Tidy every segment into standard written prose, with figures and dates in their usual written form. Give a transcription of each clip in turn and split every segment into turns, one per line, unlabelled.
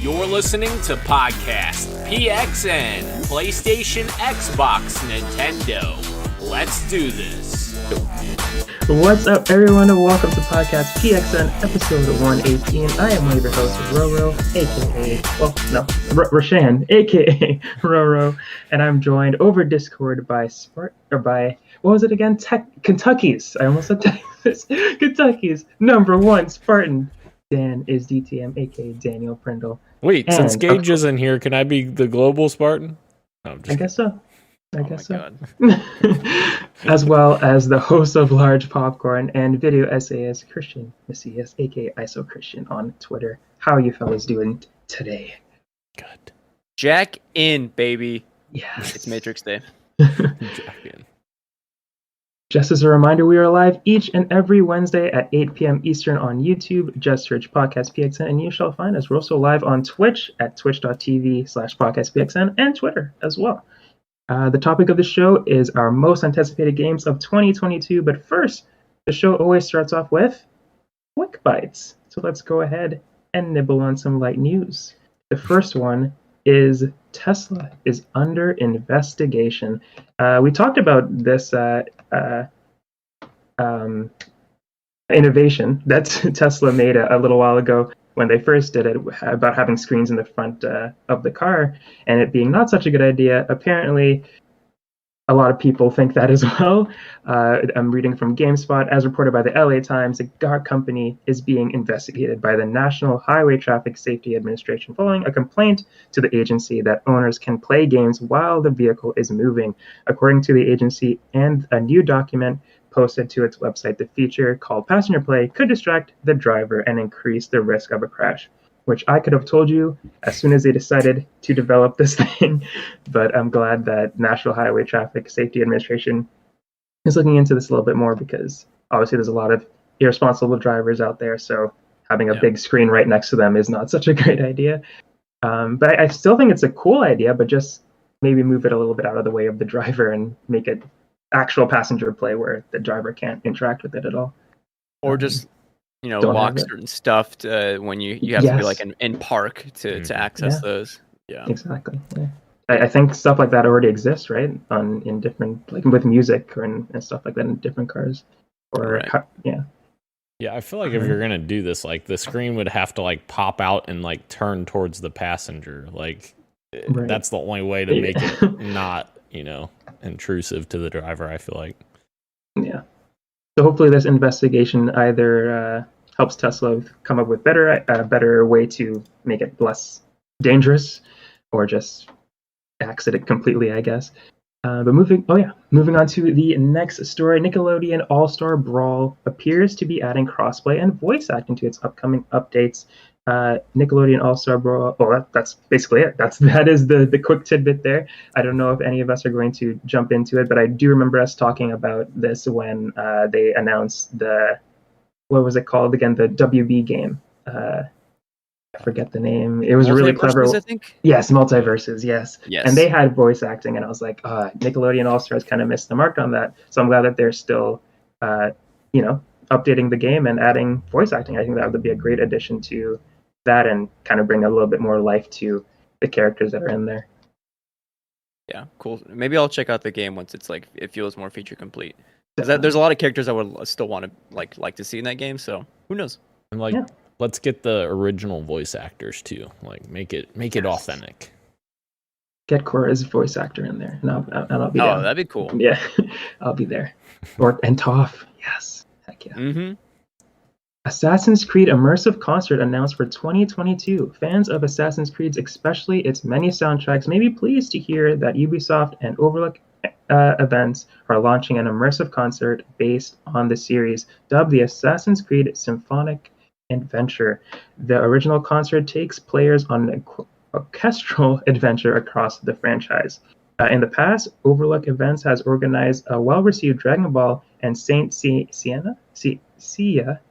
You're listening to Podcast PXN, PlayStation, Xbox, Nintendo. Let's do this.
What's up, everyone, and welcome to Podcast PXN, episode 118. I am one of your hosts, Roro, Roshan, aka Roro, and I'm joined over Discord by what was it again? Kentucky's. I almost said Texas. Kentucky's number one Spartan. Dan is DTM, aka Daniel Prindle.
Wait, since Gage isn't here, can I be the global Spartan? No,
I guess so. I guess so. As well as the host of Large Popcorn and video essayist Christian Macias, aka ISO Christian on Twitter. How are you fellas doing today?
Good.
Jack in, baby.
Yes.
It's Matrix Day.
Jack in.
Just as a reminder, we are live each and every Wednesday at 8 p.m. Eastern on YouTube. Just search Podcast PXN and you shall find us. We're also live on Twitch at twitch.tv/podcastpxn and Twitter as well. The topic of the show is our most anticipated games of 2022. But first, the show always starts off with Quick Bites. So let's go ahead and nibble on some light news. The first one is Tesla is under investigation. We talked about this innovation that Tesla made a little while ago when they first did it, about having screens in the front of the car and it being not such a good idea. Apparently, a lot of people think that as well. I'm reading from GameSpot. As reported by the LA Times, the car company is being investigated by the National Highway Traffic Safety Administration following a complaint to the agency that owners can play games while the vehicle is moving. According to the agency and a new document posted to its website, the feature called Passenger Play could distract the driver and increase the risk of a crash, which I could have told you as soon as they decided to develop this thing. But I'm glad that National Highway Traffic Safety Administration is looking into this a little bit more, because obviously there's a lot of irresponsible drivers out there. So having a big screen right next to them is not such a great idea. But I still think it's a cool idea, but just maybe move it a little bit out of the way of the driver and make it actual passenger play where the driver can't interact with it at all.
Or just lock certain stuff to, when you have to be like in park to access those. Yeah, exactly.
Yeah. I think stuff like that already exists, right? In different, like with music and stuff like that in different cars. Or
Yeah, I feel like if you're gonna do this, like the screen would have to like pop out and like turn towards the passenger. Like that's the only way to make it not intrusive to the driver, I feel like.
Yeah. So hopefully this investigation either helps Tesla come up with a better way to make it less dangerous, or just axed it completely, I guess. But moving on to the next story, Nickelodeon All-Star Brawl appears to be adding crossplay and voice acting to its upcoming updates. Nickelodeon All-Star Brawl. Well, that's basically it. That is the quick tidbit there. I don't know if any of us are going to jump into it, but I do remember us talking about this when they announced what was it called again? The WB game. I forget the name. It was really clever.
I think?
Yes, Multiverses. Yes. And they had voice acting, and I was like, Nickelodeon All-Stars kind of missed the mark on that. So I'm glad that they're still, updating the game and adding voice acting. I think that would be a great addition to that and kind of bring a little bit more life to the characters that are in there.
Yeah, cool. Maybe I'll check out the game once it feels more feature complete. There's a lot of characters I would still want to like to see in that game. So who knows?
And let's get the original voice actors too. Like make it authentic.
Get Korra's voice actor in there, and I'll be.
Oh, that'd be cool.
Yeah, I'll be there. And Toph, yes, heck yeah.
Mm-hmm.
Assassin's Creed Immersive Concert announced for 2022. Fans of Assassin's Creed, especially its many soundtracks, may be pleased to hear that Ubisoft and Overlook Events are launching an immersive concert based on the series, dubbed the Assassin's Creed Symphonic Adventure. The original concert takes players on an orchestral adventure across the franchise. In the past, Overlook Events has organized a well-received Dragon Ball and Saint Seiya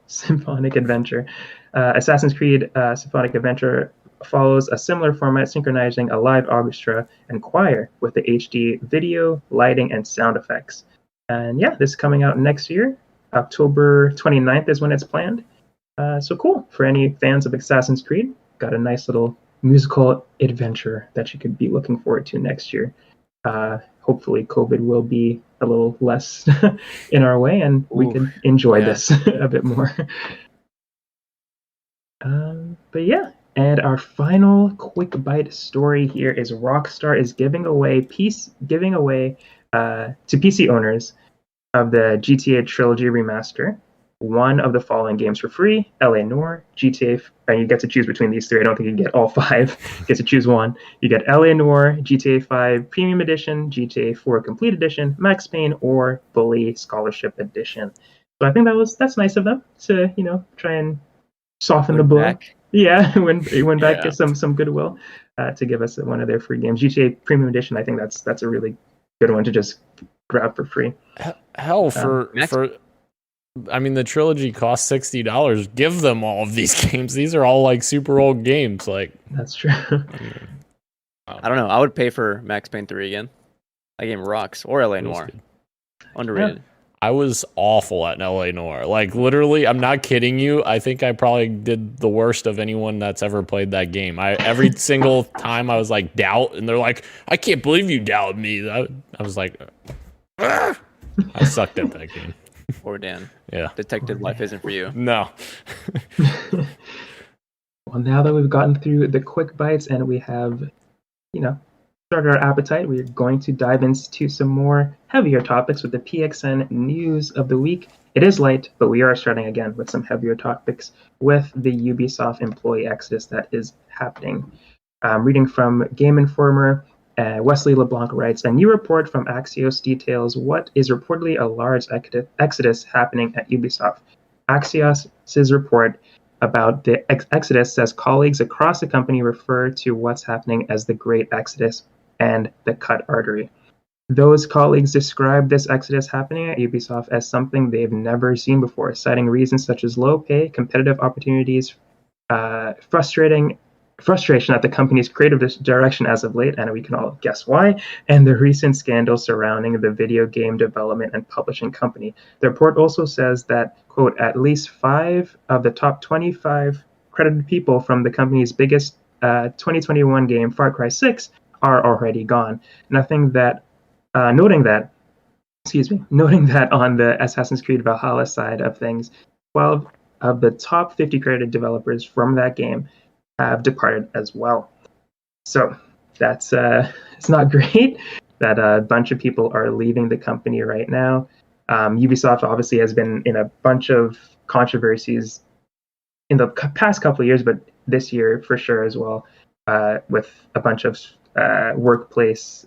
Symphonic Adventure. Assassin's Creed Symphonic Adventure follows a similar format, synchronizing a live orchestra and choir with the HD video, lighting, and sound effects. And this is coming out next year. October 29th is when it's planned. So cool. For any fans of Assassin's Creed, got a nice little musical adventure that you could be looking forward to next year. Hopefully COVID will be a little less in our way and we can enjoy this a bit more. But yeah, and our final quick bite story here is Rockstar is giving away to PC owners of the GTA Trilogy Remaster one of the following games for free: LA Noire, GTA, and you get to choose between these three. I don't think you get all five. You get to choose one. You get LA Noire, GTA 5 Premium Edition, GTA 4 Complete Edition, Max Payne, or Bully Scholarship Edition. So I think that's nice of them to try and soften the blow. Yeah, went back to some goodwill to give us one of their free games. GTA Premium Edition, I think that's a really good one to just grab for free.
Hell, I mean, the trilogy costs $60. Give them all of these games. These are all like super old games. Like,
that's true.
I don't know. I would pay for Max Payne 3 again. That game rocks. Or LA Noire. Underrated.
Yeah. I was awful at LA Noire. Like, literally, I'm not kidding you. I think I probably did the worst of anyone that's ever played that game. Every single time I was like, doubt, and they're like, I can't believe you doubted me. I was like, I sucked at that game.
Poor Dan.
Yeah.
Detective life isn't for you.
No.
Well, now that we've gotten through the quick bites and we have, started our appetite, we're going to dive into some more heavier topics with the PXN news of the week. It is light, but we are starting again with some heavier topics with the Ubisoft employee exodus that is happening. Reading from Game Informer, Wesley LeBlanc writes, a new report from Axios details what is reportedly a large exodus happening at Ubisoft. Axios' report about the exodus says colleagues across the company refer to what's happening as the Great Exodus and the cut artery. Those colleagues describe this exodus happening at Ubisoft as something they've never seen before, citing reasons such as low pay, competitive opportunities, frustration at the company's creative direction as of late, and we can all guess why, and the recent scandals surrounding the video game development and publishing company. The report also says that, quote, at least 5 of the top 25 credited people from the company's biggest 2021 game, Far Cry 6, are already gone. Noting that on the Assassin's Creed Valhalla side of things, 12 of the top 50 credited developers from that game have departed as well. So that's it's not great that a bunch of people are leaving the company right now. Ubisoft obviously has been in a bunch of controversies in the past couple of years, but this year for sure as well, with a bunch of workplace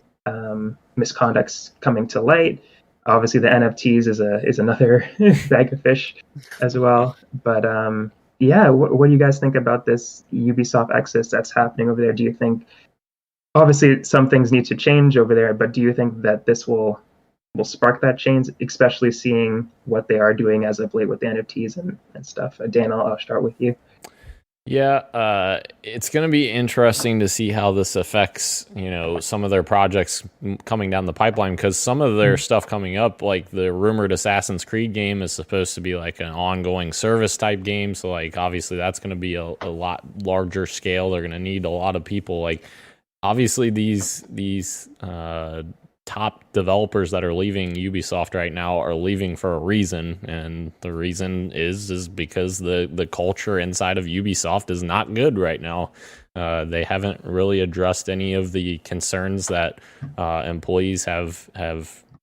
misconducts coming to light. Obviously, the NFTs is another bag of fish as well. But yeah, what do you guys think about this Ubisoft exodus that's happening over there? Do you think, obviously, some things need to change over there, but do you think that this will spark that change, especially seeing what they are doing as of late with the NFTs and stuff? Dan, I'll start with you.
Yeah, it's going to be interesting to see how this affects, some of their projects coming down the pipeline, because some of their stuff coming up, like the rumored Assassin's Creed game, is supposed to be like an ongoing service type game. So like, obviously that's going to be a lot larger scale. They're going to need a lot of people. Like, obviously these top developers that are leaving Ubisoft right now are leaving for a reason, and the reason is because the culture inside of Ubisoft is not good right now. They haven't really addressed any of the concerns that employees have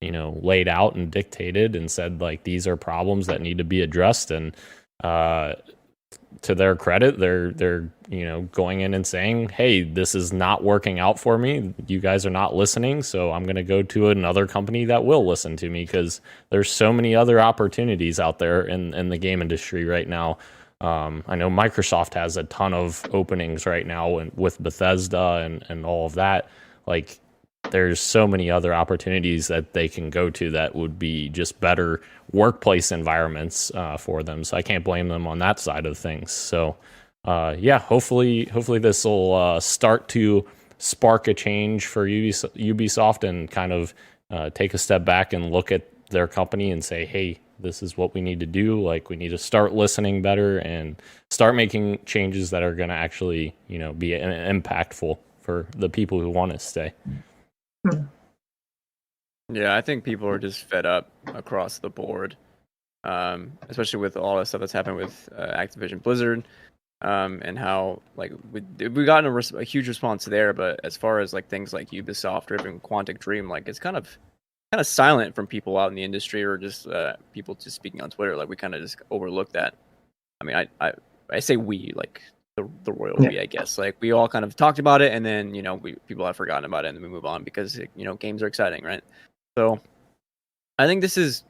laid out and dictated and said, like, these are problems that need to be addressed. And to their credit, they're going in and saying, hey, this is not working out for me. You guys are not listening, so I'm going to go to another company that will listen to me, because there's so many other opportunities out there in the game industry right now. I know Microsoft has a ton of openings right now, and with Bethesda and all of that. Like, there's so many other opportunities that they can go to that would be just better workplace environments for them. So I can't blame them on that side of things. So yeah, hopefully this will start to spark a change for Ubisoft and kind of take a step back and look at their company and say, hey, this is what we need to do. Like, we need to start listening better and start making changes that are going to actually, you know, be impactful for the people who want to stay.
Yeah, I think people are just fed up across the board, especially with all the stuff that's happened with Activision Blizzard, and how like we got a huge response there. But as far as like things like Ubisoft or even Quantic Dream, like it's kind of silent from people out in the industry, or just people just speaking on Twitter. Like we kind of just overlook that. I mean, I say we, like the royal we, I guess. Like we all kind of talked about it, and then people have forgotten about it, and then we move on because games are exciting, right? So I think this is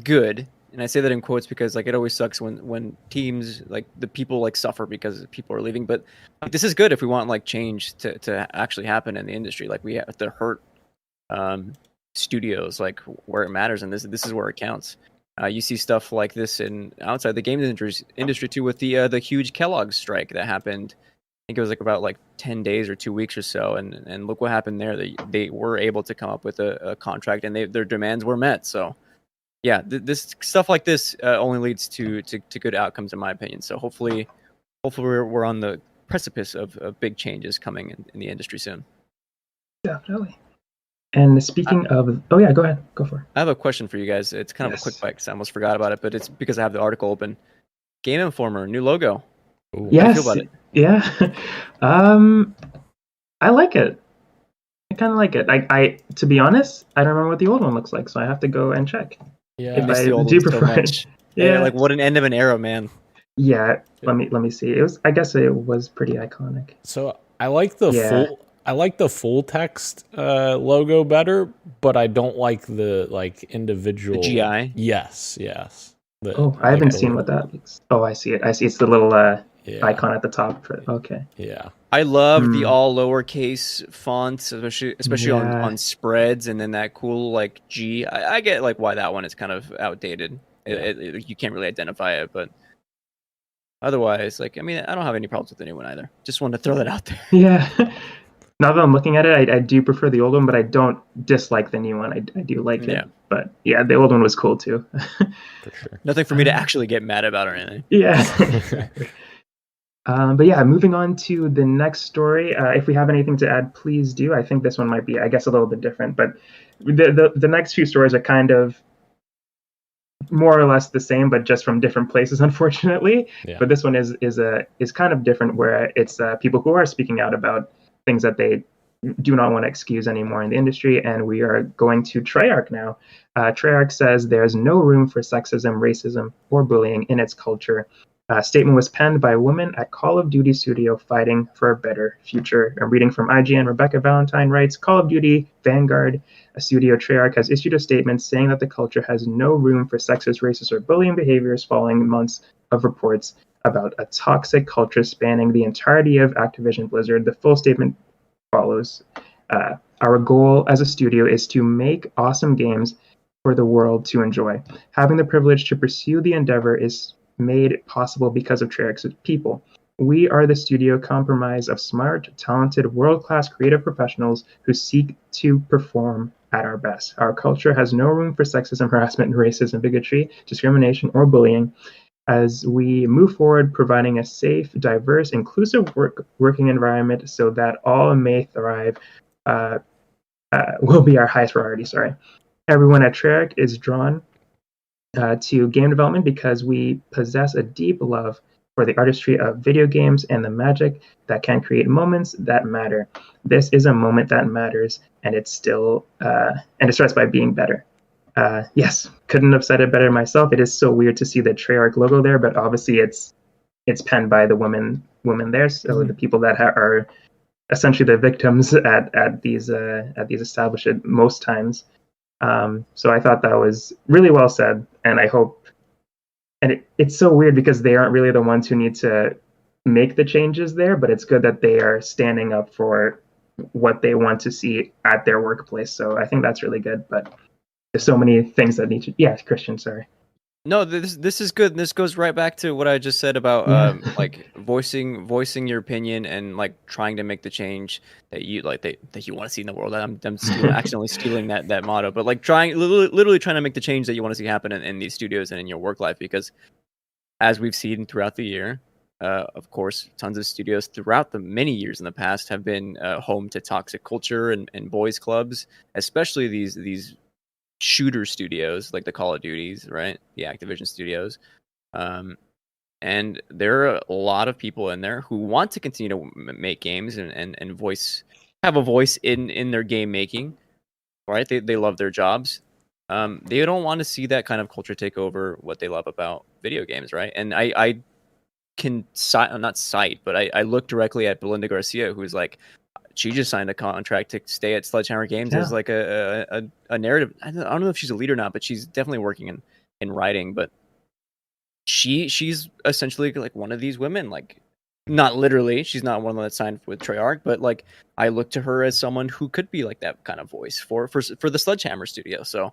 good, and I say that in quotes because like it always sucks when teams, like the people, like suffer because people are leaving. But like, this is good if we want like change to actually happen in the industry. Like we have to hurt studios like where it matters, and this is where it counts. You see stuff like this in outside the game industry too, with the huge Kellogg's strike that happened. I think it was like about like 10 days or 2 weeks or so, and look what happened there. They were able to come up with a contract, and their demands were met. So yeah, this stuff like this only leads to good outcomes, in my opinion. So hopefully we're on the precipice of big changes coming in the industry soon.
Definitely. And speaking of, go ahead, go for it.
I have a question for you guys. It's kind of a quick bite because I almost forgot about it, but it's because I have the article open. Game Informer, new logo.
Ooh. Yes. How do you feel about it? Yeah. I like it. I kind of like it. I to be honest, I don't remember what the old one looks like, so I have to go and check.
Yeah, I do prefer it. Yeah, like what an end of an era, man.
Yeah. Let me see. I guess it was pretty iconic.
So I like the full text logo better, but I don't like the individual.
The GI?
Yes.
I haven't seen what that looks. Oh, I see it. It's the little icon at the top. Okay.
Yeah.
I love the all lowercase fonts, especially on spreads, and then that cool like G. I get like why that one is kind of outdated. You can't really identify it, but otherwise, like I mean, I don't have any problems with the new one either. Just wanted to throw that out there.
Yeah. Now that I'm looking at it, I do prefer the old one, but I don't dislike the new one. I do like it. But yeah, the old one was cool too.
For sure.
Nothing for me to actually get mad about or anything.
Yeah. But yeah, moving on to the next story. If we have anything to add, please do. I think this one might be, I guess, a little bit different. But the next few stories are kind of more or less the same, but just from different places, unfortunately. Yeah. But this one is kind of different, where it's people who are speaking out about things that they do not want to excuse anymore in the industry, and we are going to Treyarch now. Treyarch says there's no room for sexism, racism, or bullying in its culture. A statement was penned by a woman at Call of Duty studio fighting for a better future. I'm reading from IGN. Rebecca Valentine writes, Call of Duty Vanguard, a studio Treyarch, has issued a statement saying that the culture has no room for sexist, racist, or bullying behaviors following months of reports about a toxic culture spanning the entirety of Activision Blizzard. The full statement follows. Our goal as a studio is to make awesome games for the world to enjoy. Having the privilege to pursue the endeavor is made possible because of Treyarch's people. We are the studio comprised of smart, talented, world-class creative professionals who seek to perform at our best. Our culture has no room for sexism, harassment, racism, bigotry, discrimination, or bullying. As we move forward, providing a safe, diverse, inclusive working environment so that all may thrive will be our highest priority. Everyone at Treyarch is drawn to game development because we possess a deep love for the artistry of video games and the magic that can create moments that matter. This is a moment that matters, and it starts by being better. Yes, couldn't have said it better myself. It is so weird to see the Treyarch logo there, but obviously it's penned by the women there, so the people that are essentially the victims at these establishments most times. So I thought that was really well said, and I hope. And it's so weird because they aren't really the ones who need to make the changes there, but it's good that they are standing up for what they want to see at their workplace. So I think that's really good. But there's so many things that need to. Yeah, Christian, sorry.
No, this is good. This goes right back to what I just said about like voicing your opinion and like trying to make the change that you like that you want to see in the world. I'm accidentally stealing that motto, but like literally trying to make the change that you want to see happen in these studios and in your work life, because as we've seen throughout the year, of course, tons of studios throughout the many years in the past have been home to toxic culture and boys clubs, especially these shooter studios like the Call of Duties, right? The Activision studios. And there are a lot of people in there who want to continue to make games and have a voice in their game making, right? They love their jobs. They don't want to see that kind of culture take over what they love about video games, right? And I can not cite, but I look directly at Belinda Garcia, who's like, she just signed a contract to stay at Sledgehammer Games as like a narrative. I don't know if she's a lead or not, but she's definitely working in writing. But she's essentially like one of these women, like not literally. She's not one of them that signed with Treyarch, but like I look to her as someone who could be like that kind of voice for the Sledgehammer studio. So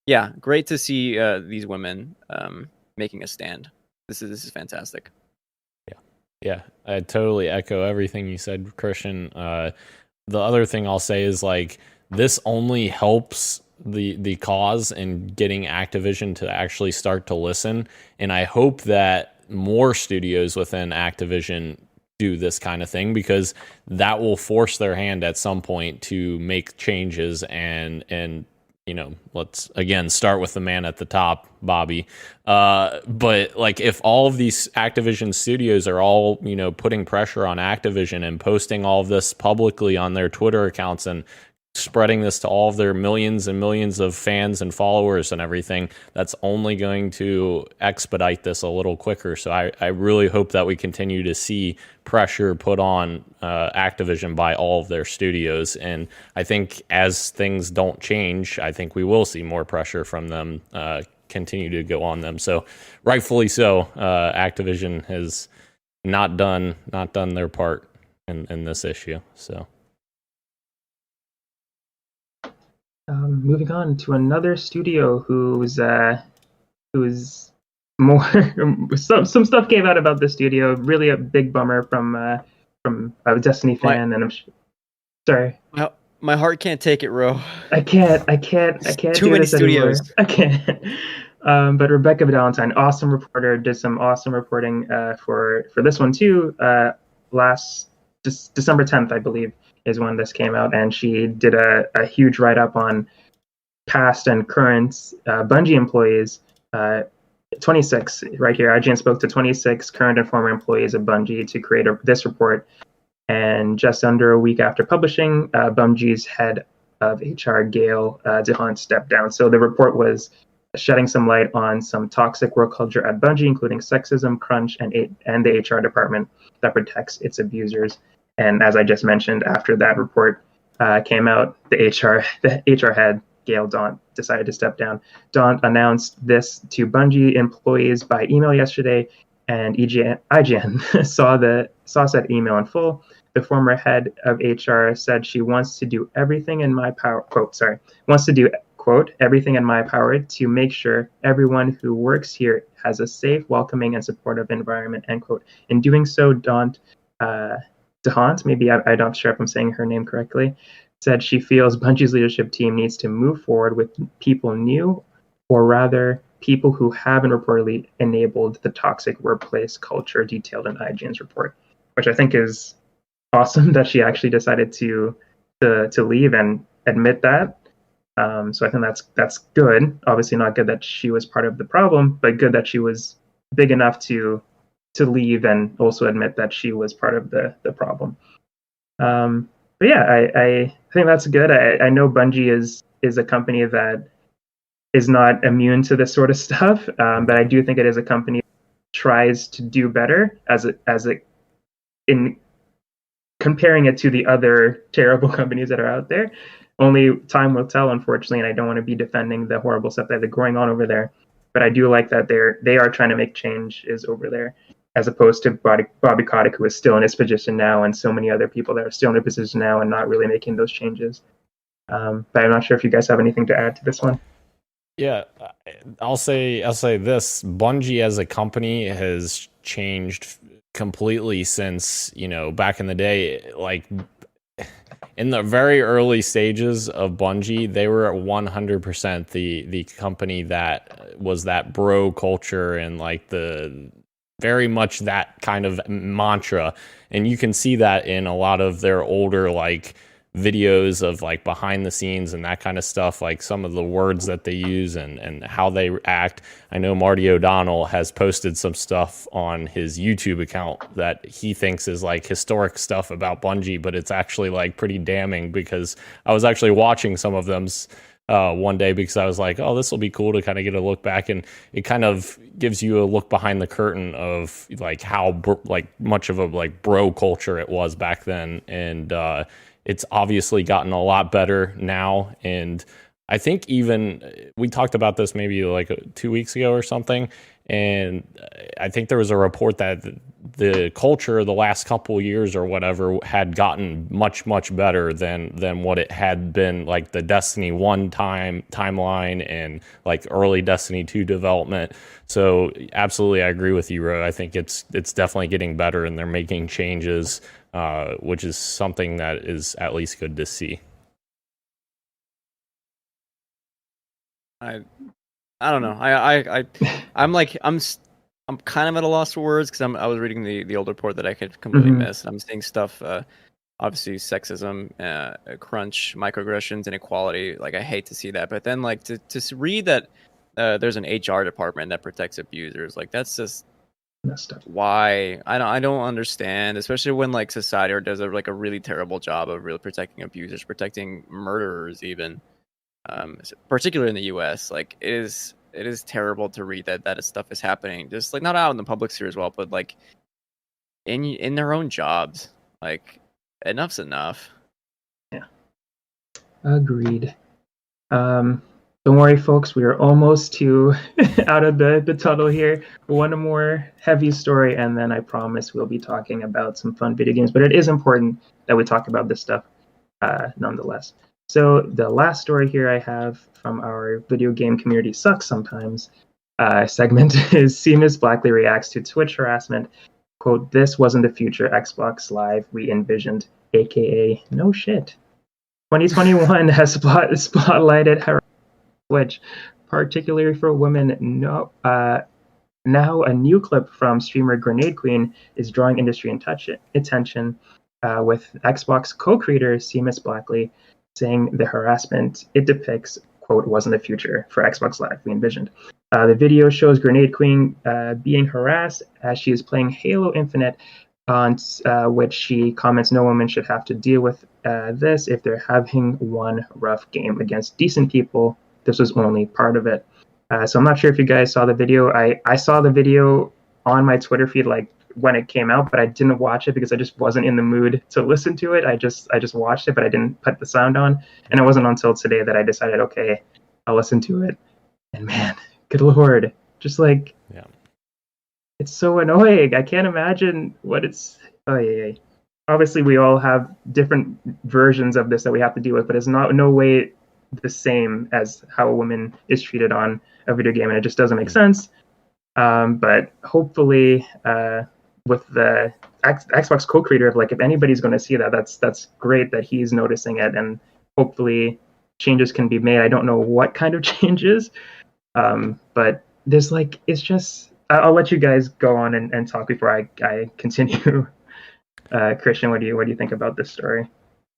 yeah, great to see these women making a stand. This is fantastic.
Yeah, I totally echo everything you said, Christian. The other thing I'll say is like this only helps the cause and getting Activision to actually start to listen. And I hope that more studios within Activision do this kind of thing, because that will force their hand at some point to make changes and you know, let's again start with the man at the top, Bobby. But like, if all of these Activision studios are all, you know, putting pressure on Activision and posting all of this publicly on their Twitter accounts and spreading this to all of their millions and millions of fans and followers and everything, that's only going to expedite this a little quicker. So I really hope that we continue to see pressure put on Activision by all of their studios. And I think as things don't change, I think we will see more pressure from them continue to go on them. So rightfully so, Activision has not done their part in this issue. So
moving on to another studio who's more some stuff came out about the studio. Really a big bummer from a Destiny fan, and I'm sorry.
My heart can't take it, Ro.
I can't
Too many studios.
Anymore. I can't. But Rebecca Valentine, awesome reporter, did some awesome reporting for this one too. Last December 10th, I believe, is when this came out, and she did a huge write-up on past and current Bungie employees. 26 right here. IGN spoke to 26 current and former employees of Bungie to create this report. And just under a week after publishing, Bungie's head of HR, Gail DeHaan, stepped down. So the report was shedding some light on some toxic work culture at Bungie, including sexism, crunch, and the HR department that protects its abusers. And as I just mentioned, after that report came out, the HR head, Gail Daunt, decided to step down. Daunt announced this to Bungie employees by email yesterday, and IGN saw said email in full. The former head of HR said she wants to do everything in my power, wants to do, quote, everything in my power to make sure everyone who works here has a safe, welcoming, and supportive environment, end quote. In doing so, DeHaan, maybe I'm not sure if I'm saying her name correctly, said she feels Bungie's leadership team needs to move forward with people new, or rather people who haven't reportedly enabled the toxic workplace culture detailed in IGN's report, which I think is awesome that she actually decided to leave and admit that. So I think that's good. Obviously not good that she was part of the problem, but good that she was big enough to leave and also admit that she was part of the problem. But yeah, I think that's good. I know Bungie is a company that is not immune to this sort of stuff, but I do think it is a company that tries to do better as it in comparing it to the other terrible companies that are out there. Only time will tell, unfortunately, and I don't want to be defending the horrible stuff that they're going on over there. But I do like that they are trying to make changes over there, as opposed to Bobby Kotick, who is still in his position now, and so many other people that are still in their position now and not really making those changes. But I'm not sure if you guys have anything to add to this one.
Yeah, I'll say this: Bungie as a company has changed completely since, back in the day. Like in the very early stages of Bungie, they were 100% the company that was that bro culture and like the very much that kind of mantra. And you can see that in a lot of their older like videos of like behind the scenes and that kind of stuff, like some of the words that they use and how they act. I know Marty O'Donnell has posted some stuff on his YouTube account that he thinks is like historic stuff about Bungie, but it's actually like pretty damning, because I was actually watching some of them one day because I was like, oh, this will be cool to kind of get a look back, and it kind of gives you a look behind the curtain of like how like much of a like bro culture it was back then. And it's obviously gotten a lot better now. And I think even we talked about this maybe like 2 weeks ago or something. And I think there was a report that the culture the last couple years or whatever had gotten much, much better than what it had been, like the Destiny 1 timeline and like early Destiny 2 development. So absolutely, I agree with you, Ro. I think it's definitely getting better, and they're making changes, which is something that is at least good to see.
I don't know. I'm kind of at a loss for words, because I was reading the old report that I could completely miss. I'm seeing stuff, obviously sexism, crunch, microaggressions, inequality. Like, I hate to see that, but then like to read that there's an HR department that protects abusers, like that's just
messed up.
Why? I don't understand, especially when like society does a really terrible job of really protecting abusers, protecting murderers even. Particularly in the U.S., like it is terrible to read that stuff is happening, just like not out in the public sphere as well, but like in their own jobs. Like, enough's enough.
Yeah, agreed. Don't worry, folks. We are almost out of the tunnel here. One more heavy story, and then I promise we'll be talking about some fun video games. But it is important that we talk about this stuff, nonetheless. So the last story here I have from our Video Game Community Sucks Sometimes segment is Seamus Blackley reacts to Twitch harassment. Quote, "This wasn't the future Xbox Live we envisioned," aka no shit. 2021 has spotlighted harassment on Twitch, particularly for women. Now a new clip from streamer Grenade Queen is drawing industry attention, with Xbox co-creator Seamus Blackley saying the harassment it depicts, quote, "wasn't the future for Xbox Live we envisioned." The video shows Grenade Queen being harassed as she is playing Halo Infinite, on which she comments no woman should have to deal with this if they're having one rough game against decent people. This was only part of it. So I'm not sure if you guys saw the video. I saw the video on my Twitter feed like when it came out, but I didn't watch it because I just wasn't in the mood to listen to it. I just watched it, but I didn't put the sound on. And it wasn't until today that I decided, okay, I'll listen to it. And man, good Lord, just like,
yeah,
it's so annoying. I can't imagine what it's. Oh yeah. Obviously, we all have different versions of this that we have to deal with, but it's no way the same as how a woman is treated on a video game, and it just doesn't make sense. But hopefully, with the Xbox co-creator, of like, if anybody's going to see that, that's great that he's noticing it, and hopefully changes can be made. I don't know what kind of changes, but there's like, it's just. I'll let you guys go on and talk before I continue. Christian, what do you think about this story?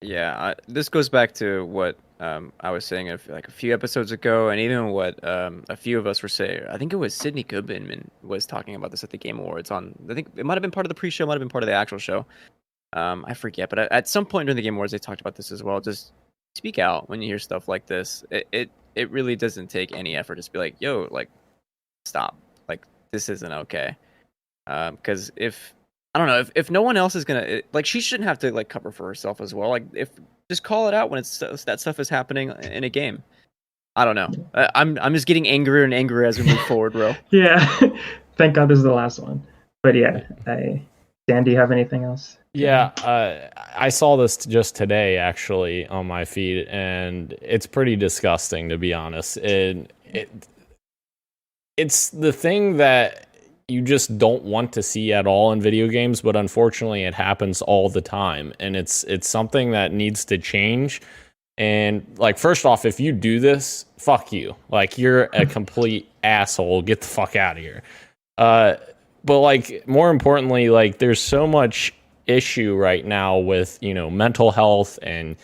Yeah, this goes back to what I was saying a few episodes ago, and even what a few of us were saying. I think it was Sydney Goodman was talking about this at the Game Awards. I think it might have been part of the pre-show, might have been part of the actual show. I forget, but at some point during the Game Awards, they talked about this as well. Just speak out when you hear stuff like this. It really doesn't take any effort. Just be like, yo, like, stop. Like, this isn't okay. Because if I don't know, if no one else is gonna, like, she shouldn't have to like cover for herself as well. Like, if just call it out when that stuff is happening in a game. I don't know. I'm just getting angrier and angrier as we move forward, bro.
Yeah, thank God this is the last one. But yeah, Dan, do you have anything else?
Yeah, I saw this just today actually on my feed, and it's pretty disgusting, to be honest. And it's the thing that you just don't want to see at all in video games, but unfortunately it happens all the time, and it's something that needs to change. And like, first off, if you do this, fuck you. Like, you're a complete asshole. Get the fuck out of here. But like, more importantly, like, there's so much issue right now with, you know, mental health and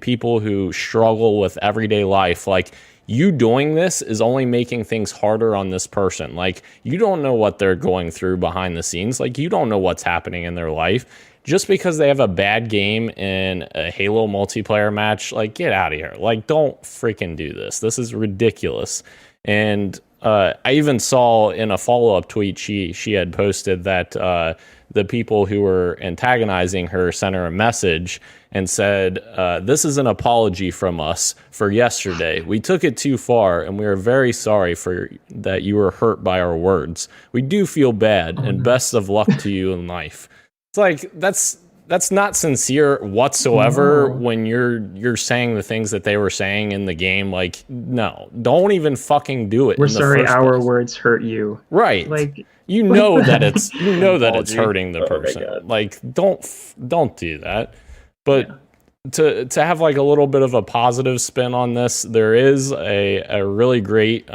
people who struggle with everyday life. Like, you doing this is only making things harder on this person. Like, you don't know what they're going through behind the scenes. Like, you don't know what's happening in their life. Just because they have a bad game in a Halo multiplayer match, like, get out of here. Like, don't freaking do this. This is ridiculous. And I even saw in a follow-up tweet she had posted that the people who were antagonizing her sent her a message and said, this is an apology from us for yesterday. We took it too far, and we are very sorry for that you were hurt by our words. We do feel bad, and best of luck to you in life. It's like, that's not sincere whatsoever. No. When you're saying the things that they were saying in the game. Like, no, don't even fucking do it.
We're sorry our words hurt you.
Right. Like, you know that it's hurting the person. Like, don't do that. But to have like a little bit of a positive spin on this, there is a really great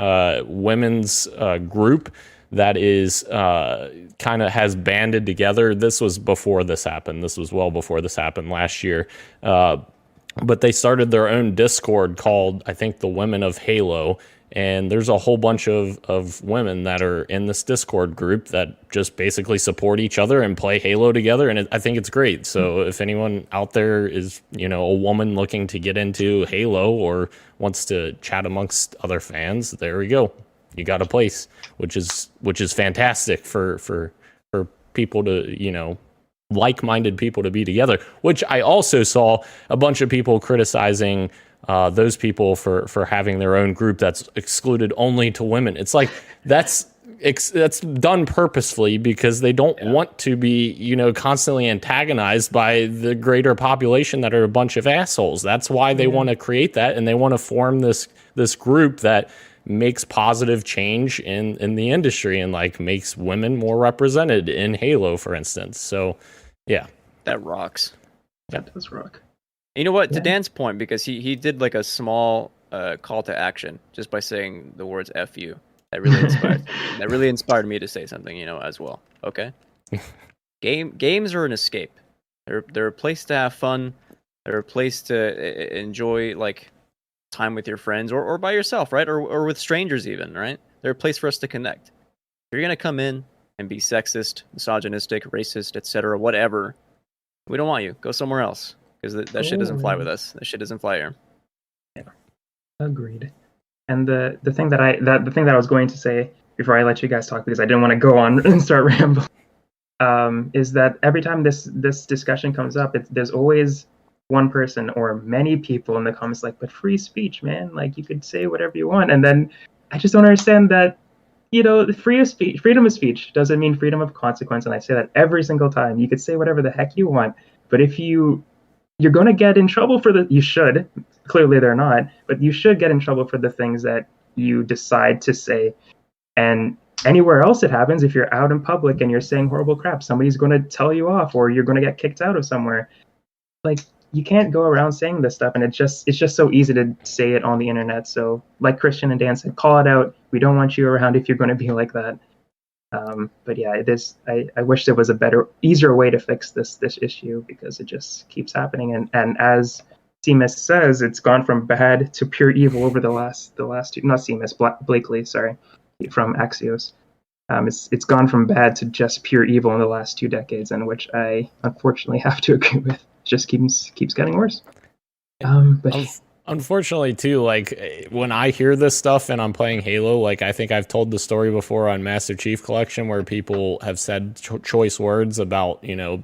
women's group that is kind of has banded together. This was before this happened. This was well before this happened last year. But they started their own Discord called, I think, the Women of Halo. And there's a whole bunch of women that are in this Discord group that just basically support each other and play Halo together. And I think it's great. So if anyone out there is, you know, a woman looking to get into Halo or wants to chat amongst other fans, there we go. You got a place, which is fantastic for people to, you know, like-minded people to be together. Which I also saw a bunch of people criticizing those people for having their own group that's excluded only to women. It's like that's done purposefully because they don't want to be, you know, constantly antagonized by the greater population that are a bunch of assholes. That's why they want to create that, and they want to form this group that makes positive change in the industry and like makes women more represented in Halo, for instance. So yeah,
that rocks.
That does rock.
You know what, to Dan's point, because he did like a small call to action just by saying the words F you. That really inspired me to say something, you know, as well. Okay. Games are an escape. They're a place to have fun. They're a place to enjoy like time with your friends or by yourself, right? Or with strangers even, right? They're a place for us to connect. If you're gonna come in and be sexist, misogynistic, racist, etc., whatever, we don't want you. Go somewhere else, because that shit doesn't fly with us. That shit doesn't fly here.
Yeah, agreed. And the thing that I was going to say before I let you guys talk, because I didn't want to go on and start rambling, is that every time this discussion comes up, there's always one person or many people in the comments like, but free speech, man, like you could say whatever you want. And then I just don't understand that, you know, freedom of speech doesn't mean freedom of consequence. And I say that every single time. You could say whatever the heck you want, but if you're going to get in trouble for you should, clearly they're not, but you should get in trouble for the things that you decide to say. And anywhere else it happens, if you're out in public and you're saying horrible crap, somebody's going to tell you off or you're going to get kicked out of somewhere. Like, you can't go around saying this stuff, and it's just so easy to say it on the internet. So like Christian and Dan said, call it out. We don't want you around if you're going to be like that. But yeah, I wish there was a better, easier way to fix this issue, because it just keeps happening. And as Seamus says, it's gone from bad to pure evil over the last two, not Seamus, Blakely, sorry, from Axios. It's gone from bad to just pure evil in the last 2 decades, and which I unfortunately have to agree with. Just keeps getting worse. But
unfortunately too, like when I hear this stuff and I'm playing Halo, like I think I've told the story before on Master Chief Collection where people have said choice words about, you know,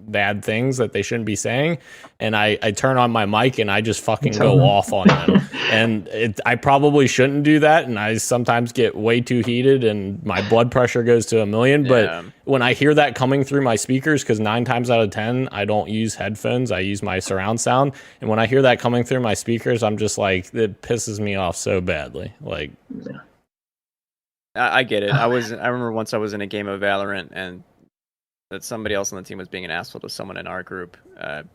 bad things that they shouldn't be saying, and I turn on my mic and I just fucking go off on them. And I probably shouldn't do that, and I sometimes get way too heated and my blood pressure goes to 1,000,000. But when I hear that coming through my speakers, because 9 times out of 10 I don't use headphones, I use my surround sound, and when I hear that coming through my speakers, speakers, I'm just like, it pisses me off so badly. Like,
Yeah.
I get it. I remember once I was in a game of Valorant and that somebody else on the team was being an asshole to someone in our group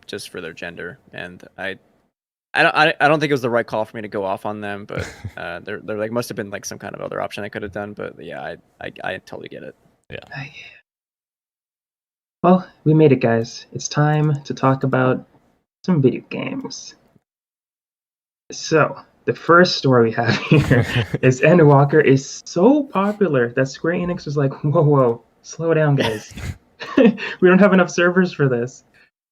just for their gender, and I don't think it was the right call for me to go off on them, but there like must have been like some kind of other option I could have done. But yeah, I totally get it.
Yeah.
Well, we made it, guys. It's time to talk about some video games. So, the first story we have here is Endwalker is so popular that Square Enix was like, whoa, slow down, guys. We don't have enough servers for this.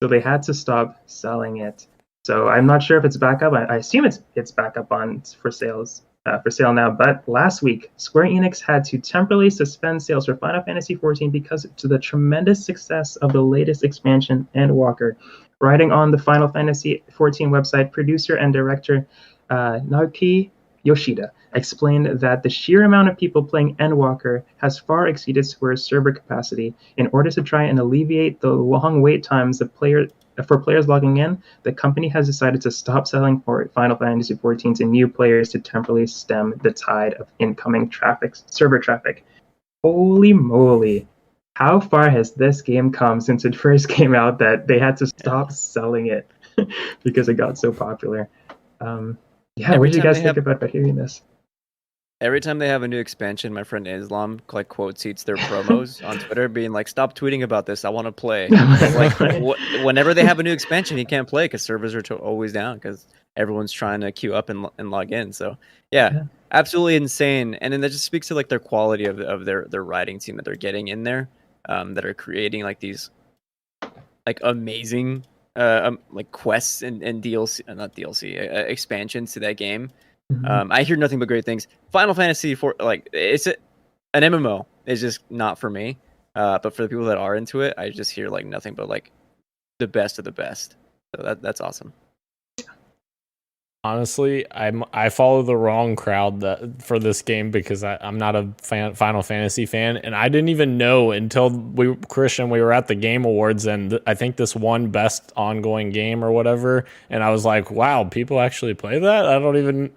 So they had to stop selling it. So I'm not sure if it's back up. I assume it's back up for sale now. But last week, Square Enix had to temporarily suspend sales for Final Fantasy XIV because of the tremendous success of the latest expansion, Endwalker. Writing on the Final Fantasy XIV website, producer and director Naoki Yoshida explained that the sheer amount of people playing Endwalker has far exceeded Square's server capacity. In order to try and alleviate the long wait times for players logging in, the company has decided to stop selling for Final Fantasy XIV to new players to temporarily stem the tide of incoming server traffic. Holy moly. How far has this game come since it first came out that they had to stop selling it because it got so popular? What did you guys think about hearing this?
Every time they have a new expansion, my friend Islam like quote tweets their promos on Twitter, being like, "Stop tweeting about this. I want to play." Like whenever they have a new expansion, he can't play because servers are always down because everyone's trying to queue up and log in. So yeah, absolutely insane. And then that just speaks to like their quality of their writing team that they're getting in there, that are creating like these like amazing like quests and DLC, not DLC, expansions to that game.
Mm-hmm.
I hear nothing but great things. Final Fantasy IV, like an MMO is just not for me. But for the people that are into it, I just hear like nothing but like the best of the best. So that's awesome.
Honestly, I follow the wrong crowd for this game because I'm not a Final Fantasy fan, and I didn't even know until we were at the Game Awards, and I think this won Best Ongoing Game or whatever, and I was like, wow, people actually play that? I don't even.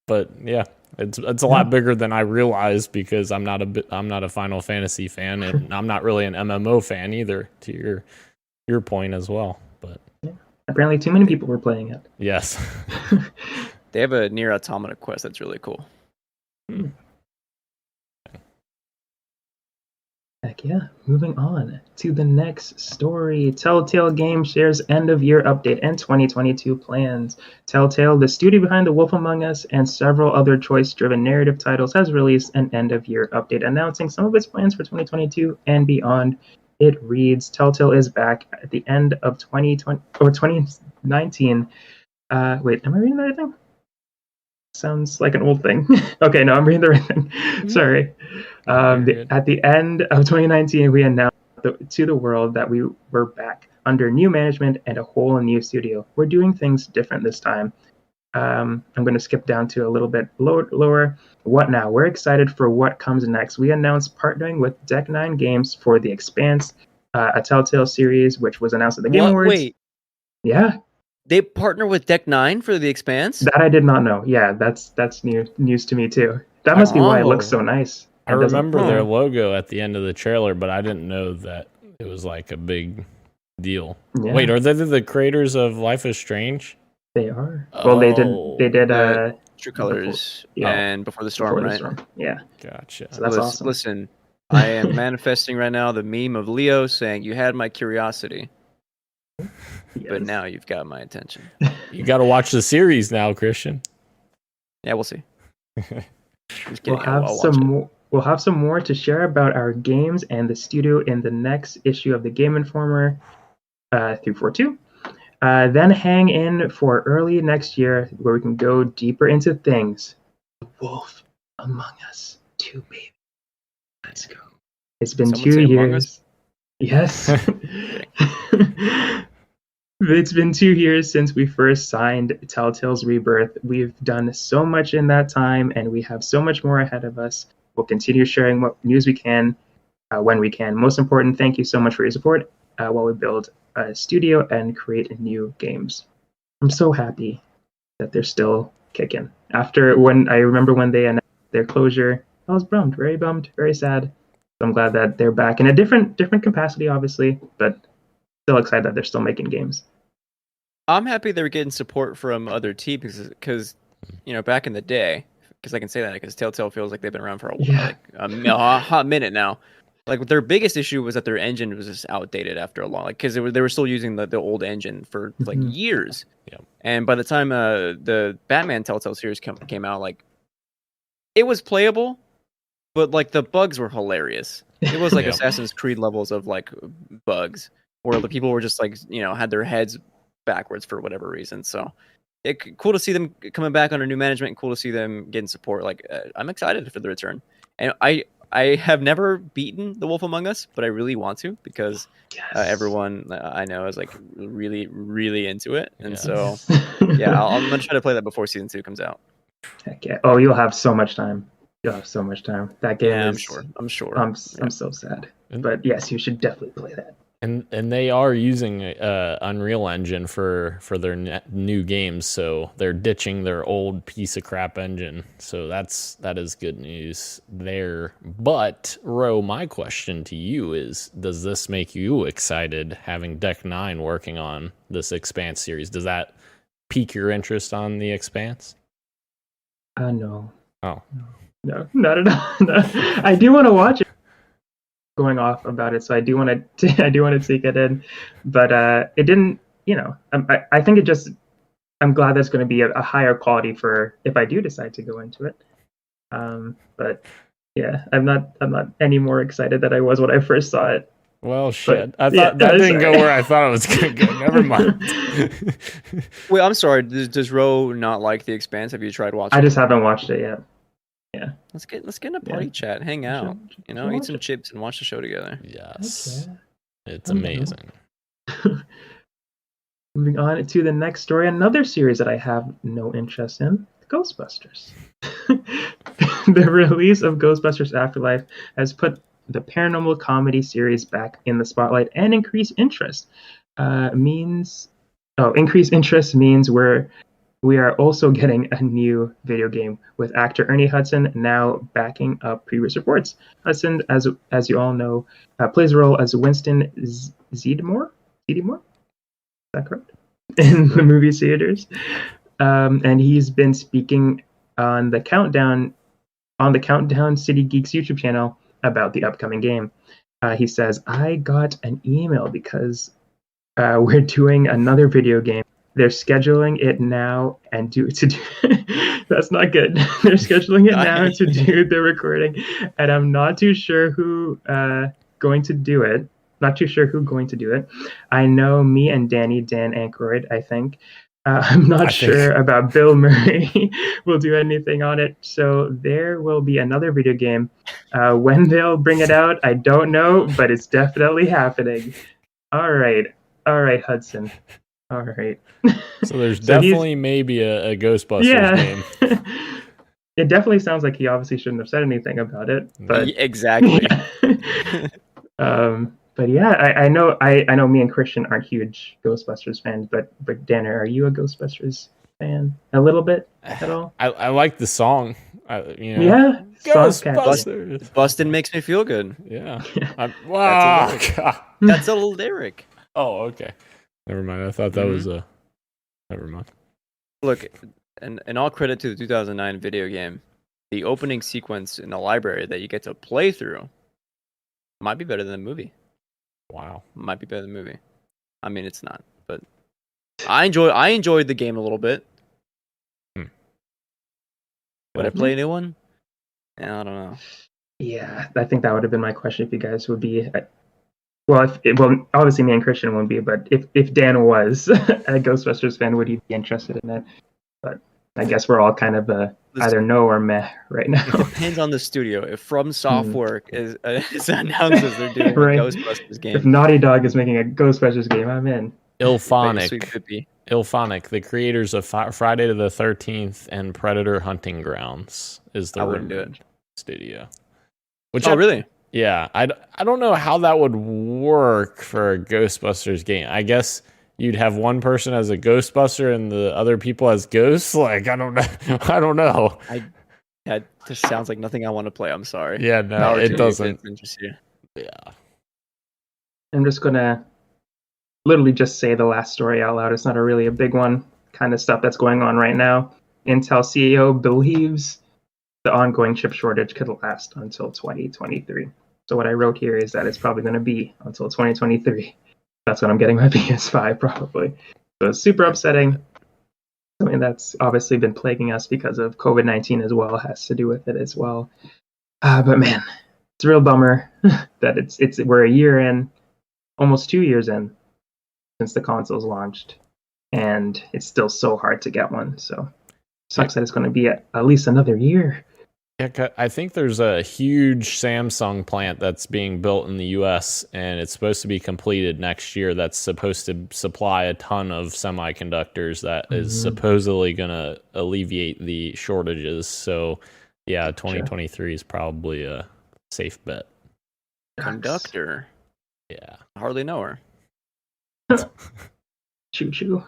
But yeah, it's a lot bigger than I realized because I'm not a Final Fantasy fan, and I'm not really an MMO fan either. To your point as well, but.
Apparently, too many people were playing it.
Yes.
They have a Nier Automata quest that's really cool.
Heck yeah. Moving on to the next story. Telltale Games shares end-of-year update and 2022 plans. Telltale, the studio behind The Wolf Among Us and several other choice-driven narrative titles, has released an end-of-year update announcing some of its plans for 2022 and beyond. It reads, Telltale is back at the end of 2019. Wait, am I reading the right thing? Sounds like an old thing. Okay, no, I'm reading the right thing. Sorry. At the end of 2019, we announced to the world that we were back under new management and a whole new studio. We're doing things different this time. I'm going to skip down to a little bit lower. What now? We're excited for what comes next. We announced partnering with Deck 9 Games for The Expanse, a Telltale series, which was announced at the Game Awards.
Wait.
Yeah.
They partner with Deck 9 for The Expanse?
That I did not know. Yeah, that's news to me too. That must be why it looks so nice.
I remember their logo at the end of the trailer, but I didn't know that it was like a big deal. Yeah. Wait, are they the creators of Life is Strange?
They are. Well, they did
True Colors and Before the Storm, right?
Yeah.
Gotcha.
So that's awesome.
Listen, I am manifesting right now the meme of Leo saying, "You had my curiosity, but now you've got my attention."
You got to watch the series now, Christian.
Yeah, we'll see.
We'll have some more to share about our games and the studio in the next issue of the Game Informer 342. Then hang in for early next year where we can go deeper into things. The Wolf Among Us 2, baby. Let's go. It's been 2 years. Yes. It's been 2 years since we first signed Telltale's Rebirth. We've done so much in that time, and we have so much more ahead of us. We'll continue sharing what news we can when we can. Most important, thank you so much for your support while we build a studio and create new games. I'm so happy that they're still kicking. After I remember when they announced their closure, I was very bummed, very sad. So I'm glad that they're back in a different capacity, obviously, but still excited that they're still making games.
I'm happy they're getting support from other teams because, back in the day, because I can say that because Telltale feels like they've been around for a hot minute now. Like their biggest issue was that their engine was just outdated after a long, because they were still using the old engine for like years.
Yeah.
And by the time the Batman Telltale series came out, like it was playable, but like the bugs were hilarious. It was like Assassin's Creed levels of like bugs, where the people were just like had their heads backwards for whatever reason. So cool to see them coming back under new management, and cool to see them getting support. Like I'm excited for the return, and I have never beaten The Wolf Among Us, but I really want to because everyone I know is like really, really into it. And so, I'm going to try to play that before season 2 comes out.
Heck yeah. Oh, you'll have so much time. That game is...
I'm sure.
I'm so sad. But yes, you should definitely play that.
And they are using Unreal Engine for their new games, so they're ditching their old piece of crap engine. So that is good news there. But Ro, my question to you is: does this make you excited having Deck 9 working on this Expanse series? Does that pique your interest on the Expanse?
No.
Oh,
no, not at all. No. I do want to watch it. Going off about it, so I do want to take it in, but it didn't. I think it just. I'm glad there's going to be a higher quality for if I do decide to go into it. But yeah, I'm not any more excited than I was when I first saw it.
Well, shit. I thought that didn't go where I thought it was going to go. Never mind.
Wait, I'm sorry. Does Ro not like The Expanse? Have you tried watching?
I just haven't watched it yet. Yeah.
Let's get in a party chat, hang out, eat some chips and watch the show together.
Yes. Okay. It's amazing.
Moving on to the next story, another series that I have no interest in, Ghostbusters. The release of Ghostbusters Afterlife has put the paranormal comedy series back in the spotlight, and increased interest means we are also getting a new video game with actor Ernie Hudson now backing up previous reports. Hudson, as you all know, plays a role as Winston Zeddemore. Is that correct? In the movie theaters, and he's been speaking on the Countdown City Geeks YouTube channel about the upcoming game. He says, "I got an email because we're doing another video game. They're scheduling it now and that's not good. They're scheduling it now to do the recording, and I'm not too sure who going to do it. Not too sure who's going to do it. I know me and Dan Aykroyd, I think. I'm not sure about Bill Murray will do anything on it. So there will be another video game. When they'll bring it out, I don't know, but it's definitely happening. All right, Hudson. All right."
So there's definitely maybe a Ghostbusters game.
It definitely sounds like he obviously shouldn't have said anything about it. But
exactly.
But yeah, I know me and Christian aren't huge Ghostbusters fans, but Danner, are you a Ghostbusters fan? A little bit at all?
I like the song.
Yeah,
Ghostbusters.
Bustin' makes me feel good.
Yeah.
Wow. That's a lyric.
Oh, okay. Never mind. I thought that was a. Never mind.
Look, and all credit to the 2009 video game. The opening sequence in the library that you get to play through might be better than the movie.
Wow.
Might be better than the movie. I mean, it's not, but I enjoyed the game a little bit. Would I play a new one? Yeah, I don't know.
Yeah, I think that would have been my question if you guys would be. Well, obviously me and Christian won't be, but if Dan was a Ghostbusters fan, would he be interested in it? But I guess we're all kind of either no or meh right now.
It depends on the studio. If From Software announces they're doing a Ghostbusters game.
If Naughty Dog is making a Ghostbusters game, I'm in.
Ilphonic, the creators of Friday the 13th and Predator Hunting Grounds is the rumored studio.
Really?
Yeah, I don't know how that would work for a Ghostbusters game. I guess you'd have one person as a Ghostbuster and the other people as ghosts. Like, I don't know. I don't know.
That just sounds like nothing I want to play. I'm sorry.
Yeah, no, it doesn't.
Interest you.
Yeah.
I'm just gonna literally just say the last story out loud. It's not really a big one. Kind of stuff that's going on right now. Intel CEO believes the ongoing chip shortage could last until 2023. So what I wrote here is that it's probably going to be until 2023. That's when I'm getting my PS5 probably. So it's super upsetting. Something that's obviously been plaguing us because of COVID-19 as well, has to do with it as well. But man, it's a real bummer that we're a year in, almost 2 years in since the consoles launched, and it's still so hard to get one. So sucks that it's going to be at least another year.
Yeah, I think there's a huge Samsung plant that's being built in the U.S. and it's supposed to be completed next year. That's supposed to supply a ton of semiconductors that is supposedly going to alleviate the shortages. So, yeah, 2023 is probably a safe bet.
Conductor.
Yeah.
I hardly know her.
Choo-choo.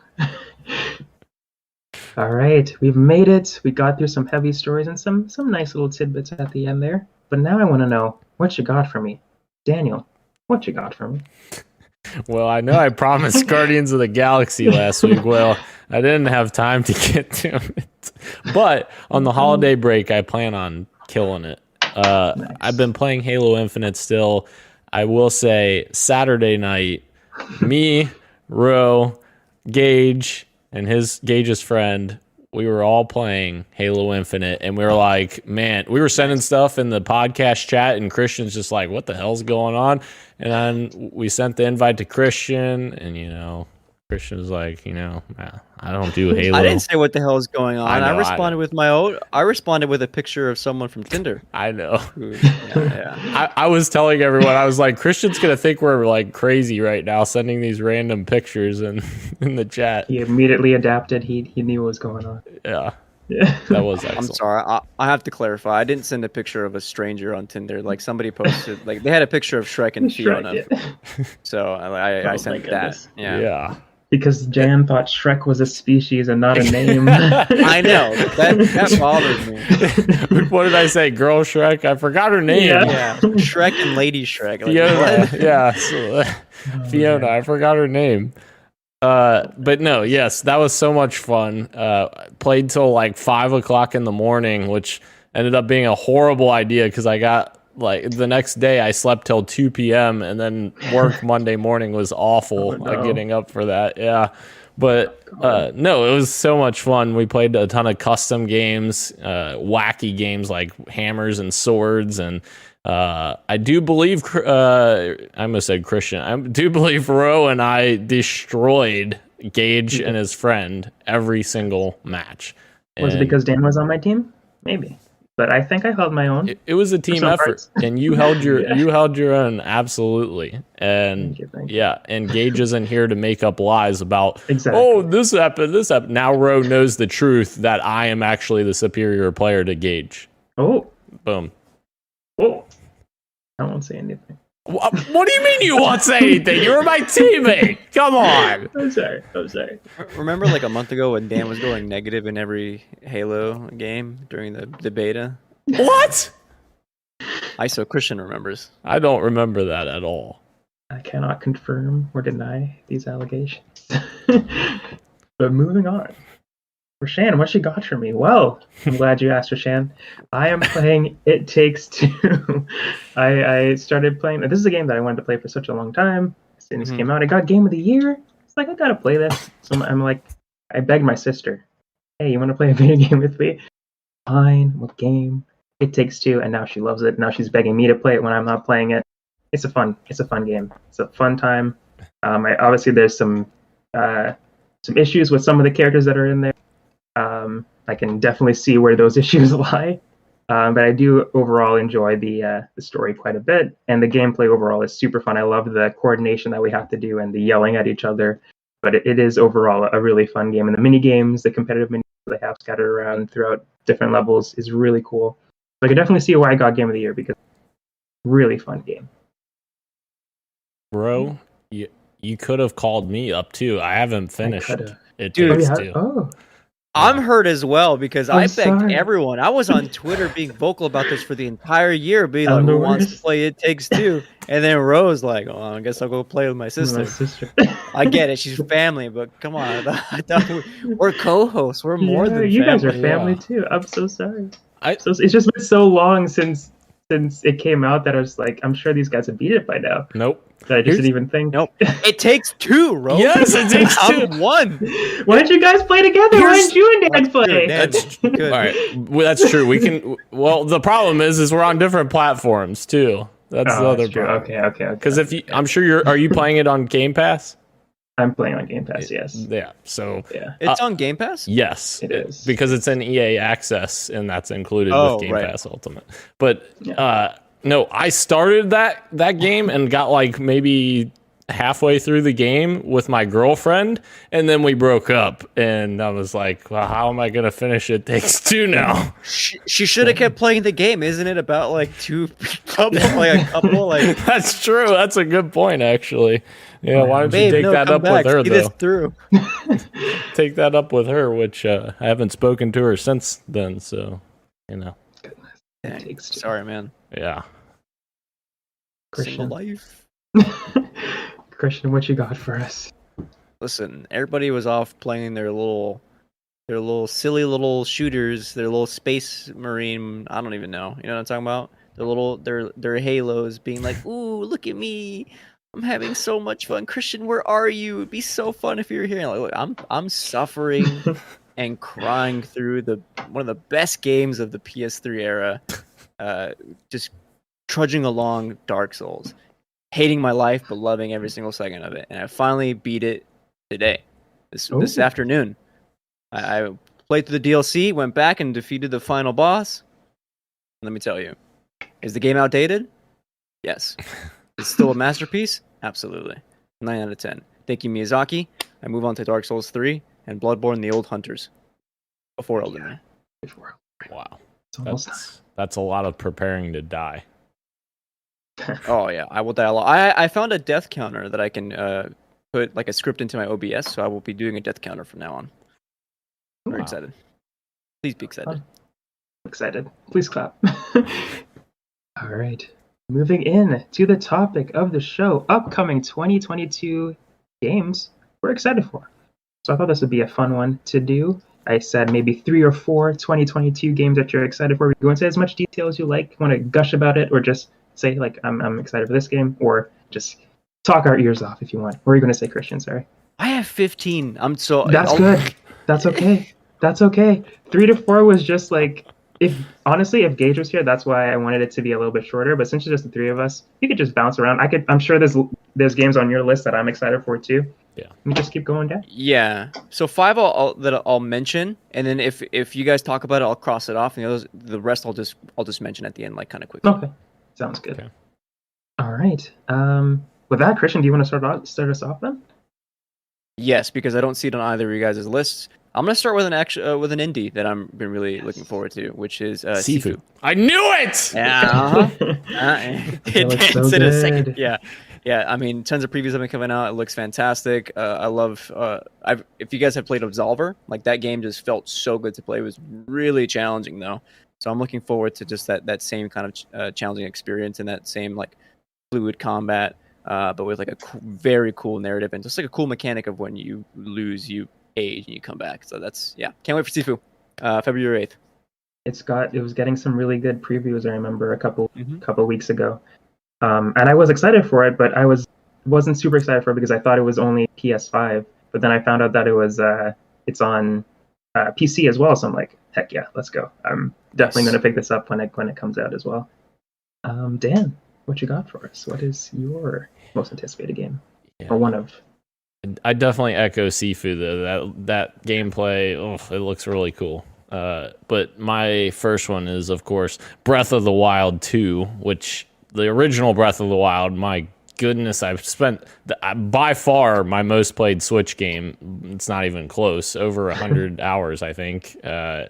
All right, we've made it. We got through some heavy stories and some nice little tidbits at the end there. But now I want to know what you got for me. Daniel, what you got for me?
Well, I know I promised Guardians of the Galaxy last week. Well, I didn't have time to get to it. But on the holiday break, I plan on killing it. Nice. I've been playing Halo Infinite still. I will say Saturday night, me, Ro, Gage, and Gage's friend, we were all playing Halo Infinite, and we were like, man, we were sending stuff in the podcast chat, and Christian's just like, what the hell's going on? And then we sent the invite to Christian, and, Christian was like, I don't do Halo.
I didn't say what the hell is going on.
I
responded with a picture of someone from Tinder.
I know.
Yeah.
I was telling everyone, I was like, Christian's going to think we're like crazy right now, sending these random pictures in the chat.
He immediately adapted. He knew what was going on.
Yeah. That was excellent.
I'm sorry. I have to clarify. I didn't send a picture of a stranger on Tinder. Like somebody posted, like they had a picture of Shrek and Fiona.
Yeah.
So I sent that.
Yeah.
Because Jan thought Shrek was a species and not a name.
I know. That bothered me.
What did I say? Girl Shrek? I forgot her name.
Yeah. Shrek and Lady Shrek. Like,
Fiona. Yeah. Fiona. I forgot her name. But no, yes, that was so much fun. Played till like 5 o'clock in the morning, which ended up being a horrible idea because I got the next day I slept till 2 p.m. and then work Monday morning was awful. Getting up for that. Yeah. But no, it was so much fun. We played a ton of custom games, wacky games like hammers and swords. And I do believe, I almost said Christian, I do believe Ro and I destroyed Gage and his friend every single match.
Was it because Dan was on my team? Maybe. But I think I held my own.
It was a team effort, and you held your own absolutely. And
thank you.
Yeah, and Gage isn't here to make up lies about.
Exactly.
Oh, this happened. Now Ro knows the truth that I am actually the superior player to Gage.
Oh,
boom.
Oh, I won't say anything.
What do you mean you won't say anything? You were my teammate. Come on.
I'm sorry.
Remember like a month ago when Dan was going negative in every Halo game during the beta?
What?
So Christian remembers.
I don't remember that at all.
I cannot confirm or deny these allegations. But moving on. Rashan, what you got for me? Well, I'm glad you asked, Rashan. I am playing It Takes Two. I started playing. This is a game that I wanted to play for such a long time. As soon as it came out, I got Game of the Year. It's like, I gotta play this. So I'm like, I begged my sister, hey, you want to play a video game with me? Fine, what game? It Takes Two, and now she loves it. Now she's begging me to play it when I'm not playing it. It's a fun game. It's a fun time. Obviously, there's some issues with some of the characters that are in there. I can definitely see where those issues lie, but I do overall enjoy the story quite a bit, and the gameplay overall is super fun. I love the coordination that we have to do and the yelling at each other, but it is overall a really fun game. And the mini games, the competitive mini games they have scattered around throughout different levels is really cool. So I can definitely see why I got Game of the Year, because really fun game.
Bro, you could have called me up too. I haven't finished. It
Dude,
Takes Two.
Oh,
I'm hurt as well because
I'm
I begged
sorry.
everyone. I was on Twitter being vocal about this for the entire year, being
I'm
like,
the
"Who wants to
worst.
play It Takes Two?" And then Rose like, "Oh, I guess I'll go play with my
my
sister."
sister.
I get it, she's family, but come on, I thought we're co-hosts. We're more than
you guys are
family.
family
Yeah.
too. I'm so sorry.
I-
So it's just been so long since it came out that I was like, I'm sure these guys have beat it by now.
Nope.
That I just didn't even think.
Nope. It Takes Two, Rose.
Yes, It Takes Two.
I'm one.
Why don't you guys play together? Why
Here's-
didn't you and Dan play?
Good, Dan.
That's
Good.
All right, well, that's true. We can. Well, the problem is we're on different platforms too. That's the other
true.
problem.
Okay.
Because I'm sure are you playing it on Game Pass?
I'm playing on Game Pass, yes.
Yeah. So
Yeah,
It's on Game Pass?
yes,
it is.
because it's an EA Access and that's included
Oh,
with Game
right.
Pass Ultimate. But
Yeah.
no, I started that game and got like maybe halfway through the game with my girlfriend, and then we broke up, and I was like, well, how am I gonna finish It Takes Two now?
She should have kept playing the game. Isn't it about like two couple, like a couple, like
That's true. That's a good point, actually. Yeah, why don't
babe,
you take
no,
that
come
up
back.
with her
See this
though?
through.
Take that up with her, which I haven't spoken to her since then. So,
Dang,
Takes Two.
sorry, man.
yeah.
Single
Christian.
life.
Christian, what you got for us?
Listen, everybody was off playing their little silly little shooters, their little space marine. I don't even know. You know what I'm talking about? Their halos, being like, "Ooh, look at me! I'm having so much fun." Christian, where are you? It'd be so fun if you were here. And like, look, I'm suffering and crying through one of the best games of the PS3 era. Just trudging along Dark Souls, hating my life but loving every single second of it. And I finally beat it today, this
Ooh.
afternoon. I played through the DLC, went back and defeated the final boss. Let me tell you, is the game outdated? Yes. It's still a masterpiece? Absolutely. 9 out of 10. Thank you, Miyazaki. I move on to Dark Souls 3 and Bloodborne: The Old Hunters before Elden Ring.
Wow.
It's almost
That's a lot of preparing to die.
Oh yeah, I will die a lot. I found a death counter that I can put like a script into my OBS, so I will be doing a death counter from now on. Very
Wow.
excited. Please be excited.
excited. Please clap. All right. Moving in to the topic of the show, upcoming 2022 games we're excited for. So I thought this would be a fun one to do. I said maybe 3 or 4 2022 games that you're excited for. Go into as much detail as you like. Want to gush about it, or just say like I'm excited for this game, or just talk our ears off if you want. What are you going to say, Christian? Sorry.
I have 15. I'm so
That's good. That's okay. That's okay. 3 to 4 was just like, if Gage was here, that's why I wanted it to be a little bit shorter. But since it's just the 3 of us, you could just bounce around. I'm sure there's games on your list that I'm excited for too.
Yeah.
We just keep going down.
Yeah. So 5 I'll mention, and then if you guys talk about it, I'll cross it off, and the rest I'll just mention at the end, like kind of quickly.
Okay. Sounds good.
Okay.
All right. With that, Christian, do you want to start us off then?
Yes, because I don't see it on either of you guys' lists. I'm gonna start with with an indie that I'm been really looking forward to, which is
Sifu. I knew it.
Yeah.
It looks so
Said it a second.
good.
Yeah. I mean, tons of previews have been coming out. It looks fantastic. I love. If you guys have played Absolver, like that game just felt so good to play. It was really challenging though, so I'm looking forward to just that same kind of challenging experience and that same like fluid combat, but with like a very cool narrative and just like a cool mechanic of when you lose, you age and you come back. So that's can't wait for Sifu. February 8th.
It was getting some really good previews. I remember a couple
Mhm.
weeks ago, and I was excited for it, but I wasn't super excited for it because I thought it was only PS5. But then I found out that it's on PC as well. So I'm like, heck yeah, let's go. I'm definitely going to pick this up when it comes out as well. Dan, what you got for us? What is your most anticipated game, or one of?
I definitely echo Sifu though. That gameplay, it looks really cool. But my first one is, of course, Breath of the Wild 2, which the original Breath of the Wild, my goodness, I've spent by far my most played Switch game. It's not even close, over 100 hours, I think. I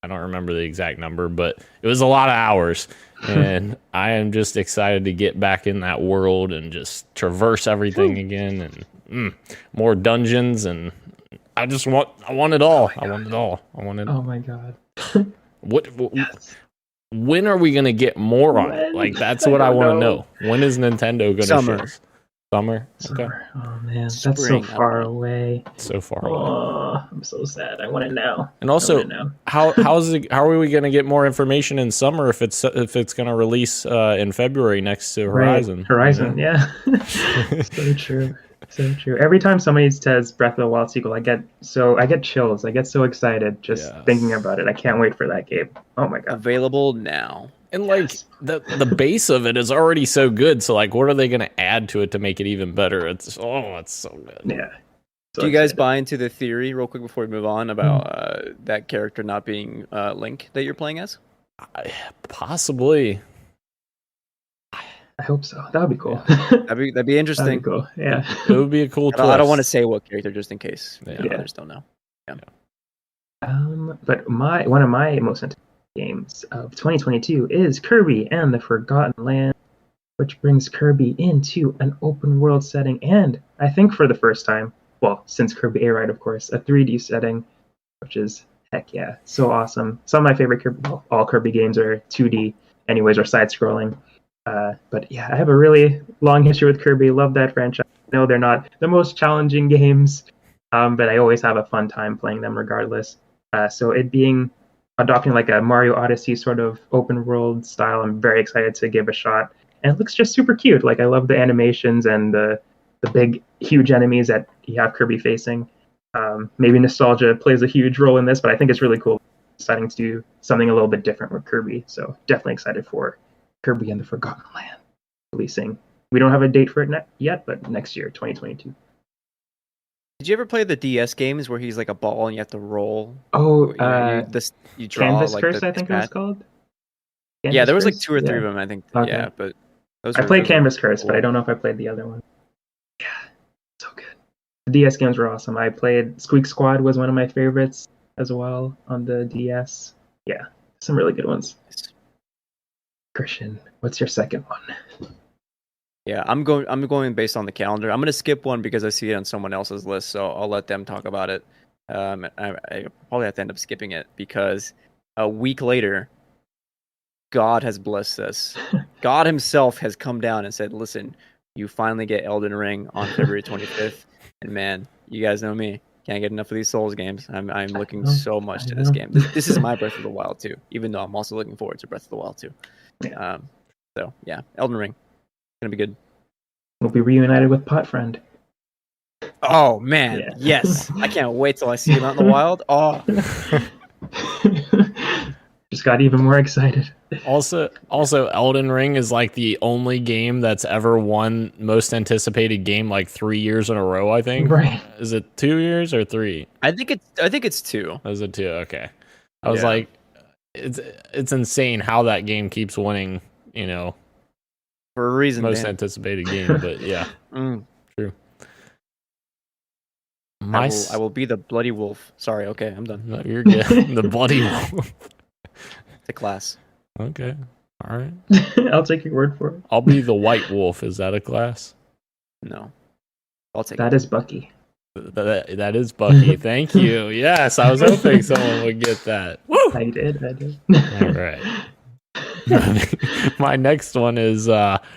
don't remember the exact number, but it was a lot of hours. And I am just excited to get back in that world and just traverse everything again. And more dungeons, and I want it all. I want it all. I want it.
Oh my god.
What
Yes.
when are we going to get more on it? Like, that's what I want to know. When is Nintendo going to show us? Summer? Okay.
Summer. Oh man, that's
Spring,
so far away.
So far away.
Oh, I'm so sad. I want it now.
And also,
I want it now.
how are we going to get more information in summer if it's going to release in February next to Horizon?
Right. Horizon, yeah. So true. So true. Every time somebody says Breath of the Wild sequel, I get chills. I get so excited just thinking about it. I can't wait for that game. Oh my god.
Available now.
And like the base of it is already so good. So like, what are they going to add to it to make it even better? It's so good.
Yeah. So
Do you guys
excited.
buy into the theory, real quick before we move on, about that character not being Link that you're playing as?
Possibly.
I hope so. That would be cool.
That'd be
That'd
interesting.
be cool. Yeah.
It would be a cool twist.
I don't want to say what character just in case
Yeah.
others don't know.
But one of my most anticipated games of 2022 is Kirby and the Forgotten Land, which brings Kirby into an open world setting, and I think for the first time, well, since Kirby Air Ride, of course, a 3D setting, which is heck yeah, so awesome. Some of my favorite Kirby, well, all Kirby games are 2D, anyways, or side scrolling. But yeah, I have a really long history with Kirby. Love that franchise. I know they're not the most challenging games, but I always have a fun time playing them regardless. So it being adopting like a Mario Odyssey sort of open world style, I'm very excited to give a shot. And it looks just super cute. Like I love the animations and the big, huge enemies that you have Kirby facing. Maybe nostalgia plays a huge role in this, but I think it's really cool deciding to do something a little bit different with Kirby. So definitely excited for Kirby and the Forgotten Land releasing. We don't have a date for it yet, but next year, 2022.
Did you ever play the DS games where he's like a ball and you have to roll?
Oh,
You draw
Canvas
like
Curse, I think it was
pad?
called.
Yeah,
Canvas
there was like
Curse?
2 or 3
Yeah.
of them, I think.
Okay.
Yeah, but those
I
were-
played
those were
Canvas Curse, but
cool.
I don't know if I played the other one. Yeah, so good. The DS games were awesome. I played Squeak Squad was one of my favorites as well on the DS. Yeah, some really good ones. Christian, what's your second one?
Yeah, I'm going based on the calendar. I'm gonna skip one because I see it on someone else's list, so I'll let them talk about it. I probably have to end up skipping it because a week later, God has blessed us. God Himself has come down and said, "Listen, you finally get Elden Ring on February 25th." And man, you guys know me. Can't get enough of these Souls games. I'm looking so much to this game. This is my Breath of the Wild too, even though I'm also looking forward to Breath of the Wild too.
Yeah.
So yeah, Elden Ring, gonna be good.
We'll be reunited with Pot Friend.
Oh man,
Yeah.
yes! I can't wait till I see him out in the wild. Oh,
Just got even more excited.
Also, Elden Ring is like the only game that's ever won most anticipated game like 3 years in a row. I think.
Right.
Is it 2 years or 3?
I think it's 2.
Is it 2? Okay. I was
Yeah.
like, it's insane how that game keeps winning. You know,
For a reason.
most
man.
anticipated game. But yeah,
Mm. I will be the bloody wolf. Sorry. Okay, I'm done.
No, you're good. The bloody wolf.
The class.
Okay. All right.
I'll take your word for it.
I'll be the white wolf. Is that a class?
No, I'll take
That
it.
is Bucky.
That is Bucky. Thank you. Yes, I was hoping someone would get that. Woo!
I did.
All right. My next one is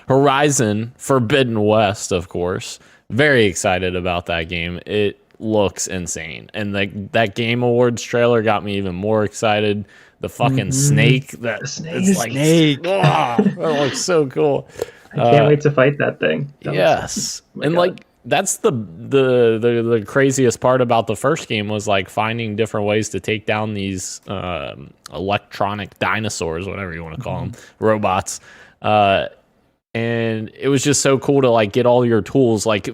Horizon Forbidden West, of course. Very excited about that game. It looks insane. And that Game Awards trailer got me even more excited. The fucking snake that
The snake.
it's like
Snake.
that looks so cool.
I can't wait to fight that thing. That looks-
Yes.
Oh my
And
God.
like that's the craziest part about the first game was like finding different ways to take down these electronic dinosaurs, whatever you want to call them, robots. And it was just so cool to like get all your tools. Like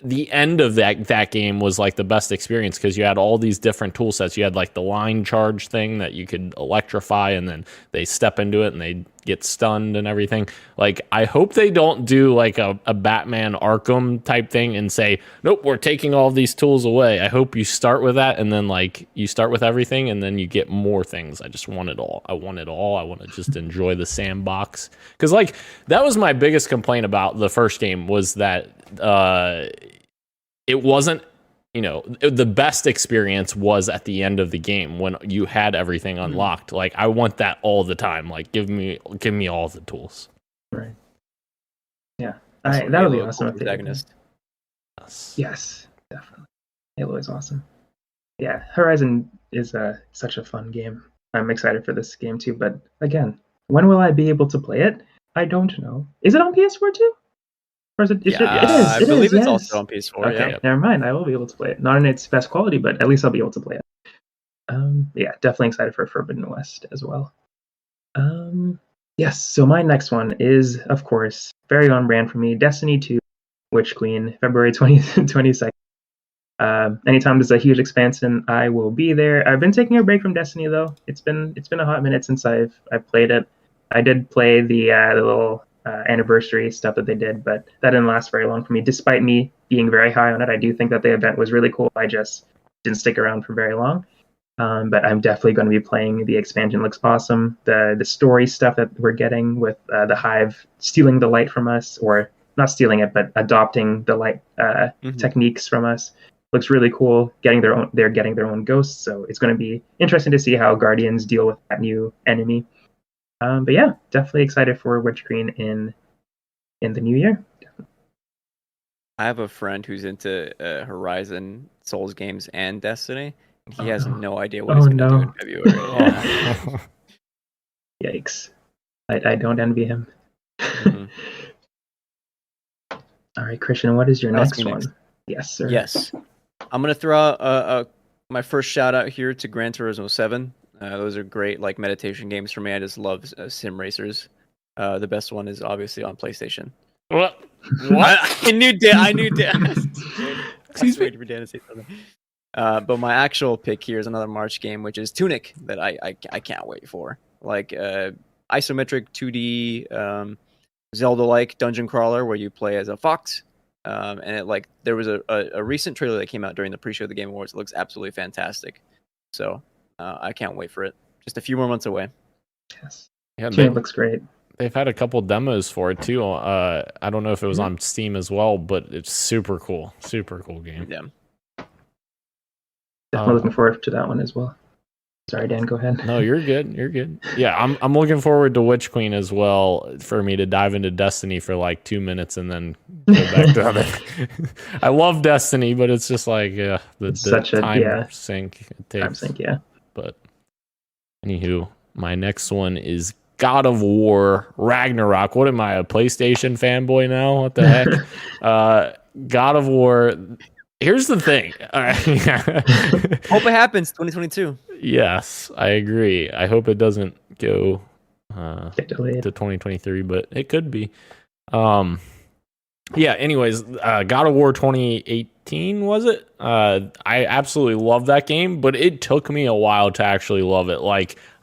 the end of that game was like the best experience because you had all these different tool sets. You had like the line charge thing that you could electrify, and then they step into it and they get stunned and everything. Like, I hope they don't do like a Batman Arkham type thing and say, nope, we're taking all these tools away. I hope you start with that, and then like you start with everything and then you get more things. I just want it all. I want it all. I want to just enjoy the sandbox. Because like that was my biggest complaint about the first game was that it wasn't, the best experience was at the end of the game when you had everything unlocked. Like, I want that all the time. Like, give me all the tools.
Right. Yeah. That would be awesome.
Protagonist.
Yes, definitely. Halo is awesome. Yeah, Horizon is such a fun game. I'm excited for this game too, but again, when will I be able to play it? I don't know. Is it on PS4 too? Or is it? It is.
I believe it's also on PS4.
Okay, never mind. I will be able to play it. Not in its best quality, but at least I'll be able to play it. Yeah, definitely excited for Forbidden West as well. Yes. So my next one is, of course, very on brand for me. Destiny 2, Witch Queen, February 22nd. Anytime there's a huge expansion, I will be there. I've been taking a break from Destiny though. It's been a hot minute since I've played it. I did play the little anniversary stuff that they did, but that didn't last very long for me. Despite me being very high on it, I do think that the event was really cool. I just didn't stick around for very long. But I'm definitely going to be playing the expansion. It looks awesome. The story stuff that we're getting with the Hive stealing the light from us, or not stealing it, but adopting the light techniques from us, looks really cool. They're getting their own ghosts, so it's going to be interesting to see how Guardians deal with that new enemy. But yeah, definitely excited for Witch Queen in the new year.
I have a friend who's into Horizon, Souls games, and Destiny. He has no idea what he's going to do in February.
Yikes. I don't envy him.
Mm-hmm.
All right, Christian, what is your next one? Yes, sir.
Yes. I'm going to throw out my first shout out here to Gran Turismo 7. Those are great meditation games for me. I just love sim racers. The best one is obviously on PlayStation.
What?
I knew Dan. Excuse me. For Dan to say something. But my actual pick here is another March game, which is Tunic, that I can't wait for. Isometric 2D Zelda-like dungeon crawler where you play as a fox. And there was a recent trailer that came out during the pre-show of the Game Awards. It looks absolutely fantastic. So I can't wait for it. Just a few more months away.
Yes.
Yeah,
it looks great.
They've had a couple demos for it too. I don't know if it was on Steam as well, but it's super cool. Super cool game.
Yeah.
Definitely looking forward to that one as well. Sorry, Dan, go ahead.
No, you're good. You're good. Yeah, I'm looking forward to Witch Queen as well, for me to dive into Destiny for 2 minutes and then go back to other. I love Destiny, but it's just the time sink it takes.
Time sink, yeah.
But anywho, my next one is God of War Ragnarok. What am I, a PlayStation fanboy now? What the heck? God of War. Here's the thing.
Hope it happens 2022.
Yes, I agree. I hope it doesn't go
get delayed
to 2023, but it could be. Yeah, anyways, God of War 2018, was it? I absolutely love that game, but it took me a while to actually love it.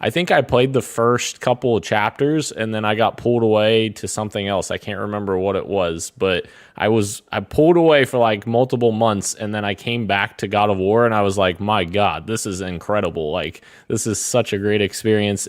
I think I played the first couple of chapters and then I got pulled away to something else. I can't remember what it was, but I pulled away for multiple months and then I came back to God of War and I was like, my God, this is incredible. This is such a great experience.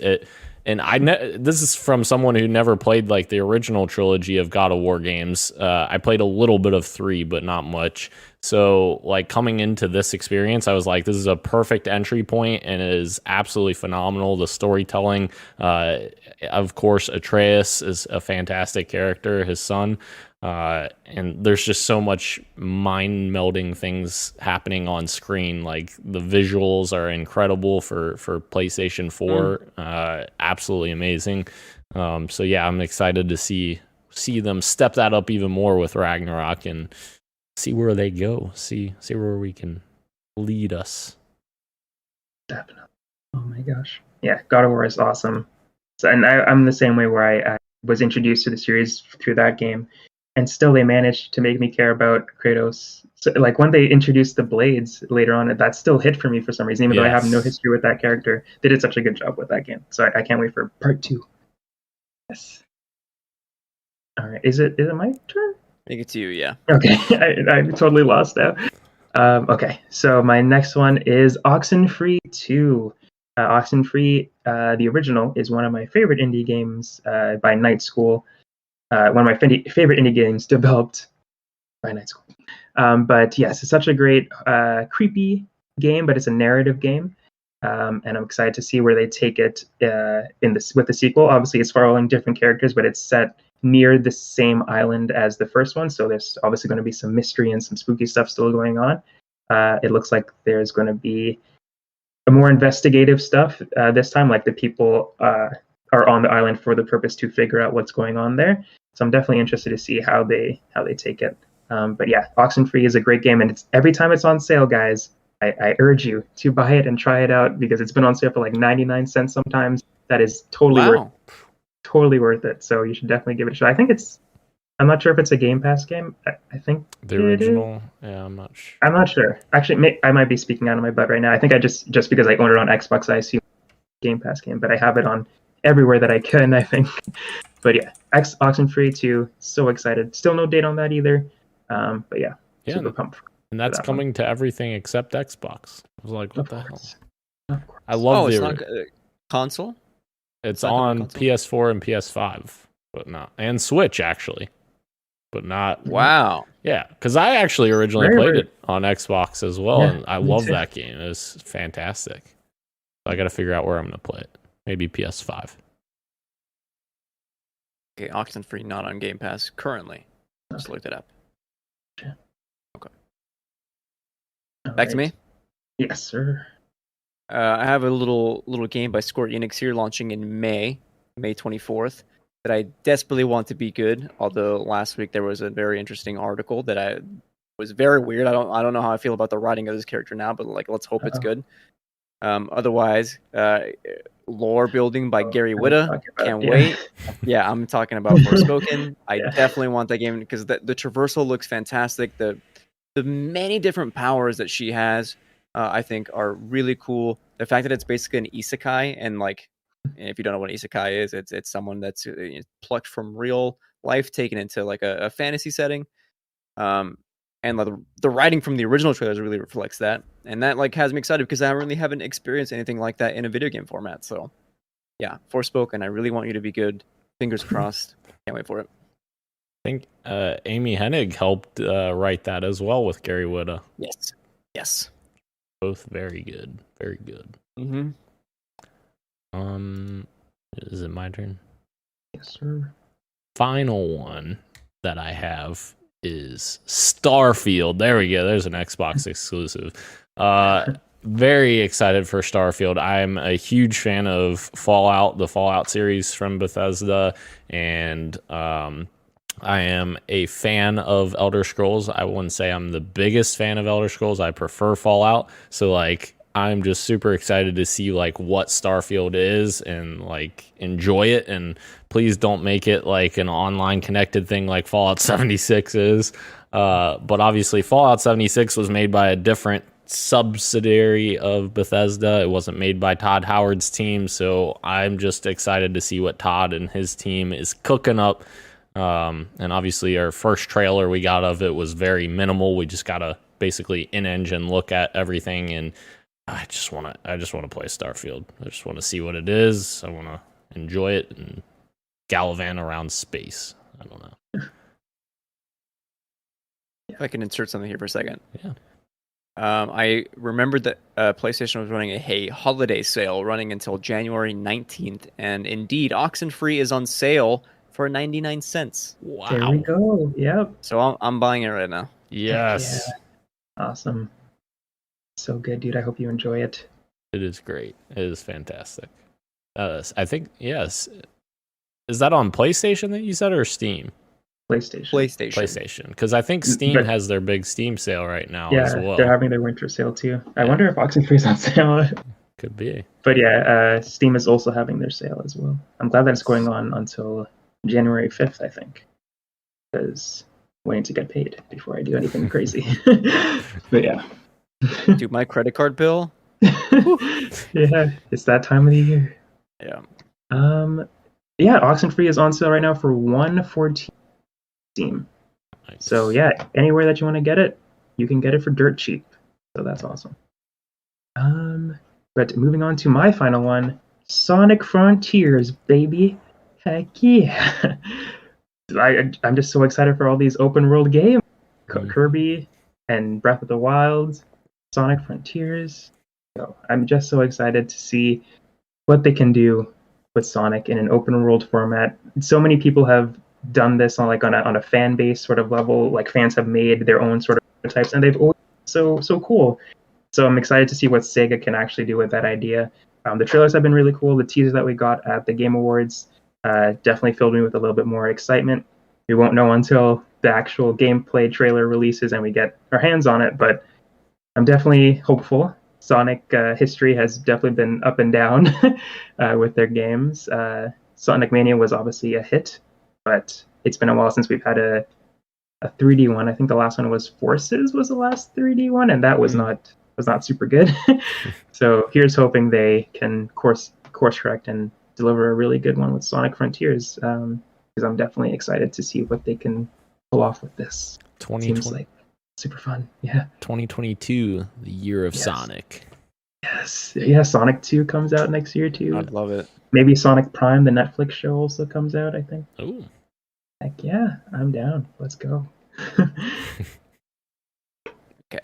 And this is from someone who never played the original trilogy of God of War games. I played a little bit of 3, but not much. So coming into this experience, I was like, this is a perfect entry point and it is absolutely phenomenal. The storytelling, of course, Atreus is a fantastic character, his son. And there's just so much mind-melding things happening on screen. The visuals are incredible for PlayStation 4. Absolutely amazing. So yeah, I'm excited to see them step that up even more with Ragnarok and see where they go. See where we can lead us.
Definitely. Oh my gosh. Yeah, God of War is awesome. And I'm the same way where I was introduced to the series through that game. And still, they managed to make me care about Kratos. So, when they introduced the blades later on, that still hit for me for some reason, even though I have no history with that character. They did such a good job with that game. So I can't wait for part 2. Yes. All right. Is it my turn?
I think it's you, yeah.
Okay. I'm totally lost now. Okay. So my next one is Oxenfree 2. Oxenfree, the original, is one of my favorite indie games by Night School. One of my favorite indie games developed by Night School. But yes, it's such a great creepy game, but it's a narrative game. And I'm excited to see where they take it with the sequel. Obviously, it's following different characters, but it's set near the same island as the first one, so there's obviously going to be some mystery and some spooky stuff still going on. It looks like there's going to be a more investigative stuff this time, like the people are on the island for the purpose to figure out what's going on there. So I'm definitely interested to see how they take it. But yeah, Oxenfree is a great game, and it's every time it's on sale, guys, I urge you to buy it and try it out, because it's been on sale for like 99 cents sometimes. That is totally worth it. So you should definitely give it a shot. I'm not sure if it's a Game Pass game. I think
the original. Yeah, I'm not sure.
I'm not sure. Actually, I might be speaking out of my butt right now. I think I just because I own it on Xbox, I assume Game Pass game, but I have it on everywhere that I can, I think. But yeah, Oxenfree 2, so excited. Still no date on that either. But yeah, super pumped.
And that's coming to everything except Xbox. I was like, what the hell?
Of course.
I love
it's not console?
It's on PS4 and PS5, but not, and Switch actually, but not.
Wow.
Yeah, because I actually originally played it on Xbox as well, and I love that game. It was fantastic. So I got to figure out where I'm going to play it. Maybe PS5.
Okay, Oxenfree not on Game Pass currently. Just looked it up. Okay. Back to me?
Yes, sir.
I have a little game by Square Enix here launching in May 24th, that I desperately want to be good. Although last week there was a very interesting article that was very weird. I don't know how I feel about the writing of this character now, but like let's hope it's good. Otherwise, lore building by Gary Whitta. Can't wait. Yeah, I'm talking about Forspoken. I definitely want that game because the traversal looks fantastic. The many different powers that she has, I think, are really cool. The fact that it's basically an isekai, and like, if you don't know what isekai is, it's someone that's plucked from real life, taken into like a fantasy setting. And like the writing from the original trailers really reflects that, and that like has me excited because I really haven't experienced anything like that in a video game format. So, yeah, Forspoken. I really want you to be good. Fingers crossed. Can't wait for it.
I think Amy Hennig helped write that as well with Gary Whitta.
Yes.
Both very good. Very good.
Mm-hmm.
Is it my turn?
Yes, sir.
Final one that I have is Starfield. There we go. There's an Xbox exclusive. Very excited for Starfield. I'm a huge fan of Fallout, the Fallout series from Bethesda, and I am a fan of Elder Scrolls. I wouldn't say I'm the biggest fan of Elder Scrolls. I prefer Fallout. So like I'm just super excited to see like what Starfield is and like enjoy it, and please don't make it like an online connected thing like Fallout 76 is. But obviously Fallout 76 was made by a different subsidiary of Bethesda. It wasn't made by Todd Howard's team, so I'm just excited to see what Todd and his team is cooking up. And obviously our first trailer we got of it was very minimal. We just got to basically in-engine look at everything, and I just want to play Starfield. I just want to see what it is. I want to enjoy it and gallivant around space. I don't know.
If I can insert something here for a second.
Yeah.
I remembered that PlayStation was running a holiday sale running until January 19th, and indeed, Oxenfree is on sale for 99 cents.
Wow.
There we go. Yep.
So I'm buying it right now.
Yes.
Yeah. Awesome. So good, dude. I hope you enjoy it.
It is great. It is fantastic. I think, yes. Is that on PlayStation that you said, or Steam?
PlayStation.
Because I think Steam has their big Steam sale right now as well.
They're having their winter sale too. I wonder if Oxenfree's on sale.
Could be.
But yeah, Steam is also having their sale as well. I'm glad that it's going on until January 5th, I think. Because waiting to get paid before I do anything crazy. But yeah.
Dude, my credit card bill?
Yeah, it's that time of the year.
Yeah.
Yeah, Oxenfree is on sale right now for $114 Steam.
Nice.
So yeah, anywhere that you want to get it, you can get it for dirt cheap. So that's awesome. But moving on to my final one, Sonic Frontiers, baby. Heck yeah. I'm just so excited for all these open world games. Kirby and Breath of the Wild, Sonic Frontiers. So I'm just so excited to see what they can do with Sonic in an open world format. So many people have done this on a fan base sort of level. Like fans have made their own sort of prototypes, and they've always been so cool. So I'm excited to see what Sega can actually do with that idea. The trailers have been really cool. The teaser that we got at the Game Awards definitely filled me with a little bit more excitement. We won't know until the actual gameplay trailer releases and we get our hands on it, but I'm definitely hopeful. Sonic history has definitely been up and down with their games. Sonic Mania was obviously a hit, but it's been a while since we've had a 3D one. I think the last one was Forces was the last 3D one, and that was not super good. So here's hoping they can course correct and deliver a really good one with Sonic Frontiers, because I'm definitely excited to see what they can pull off with this.
2020.
Seems like super fun. Yeah.
2022, the year of
Yes.
Sonic.
Yes. Yeah, Sonic 2 comes out next year too.
I'd love it.
Maybe Sonic Prime, the Netflix show, also comes out, I think.
Oh,
Heck yeah, I'm down. Let's go.
Okay.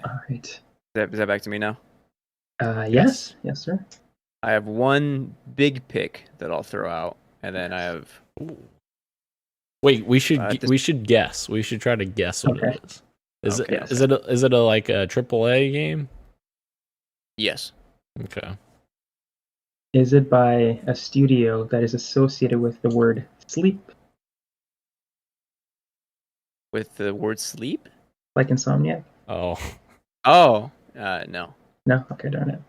All right.
Is that back to me now?
Yes, sir.
I have one big pick that I'll throw out, and then I have
wait. We should
this-
we should guess. We should try to guess what
Okay.
it is. Is
Okay.
it is it like a AAA game?
yes.
Okay.
Is it by a studio that is associated with the word sleep,
With the word sleep?
like Insomniac?
Oh,
Oh, no.
No? Okay, darn it.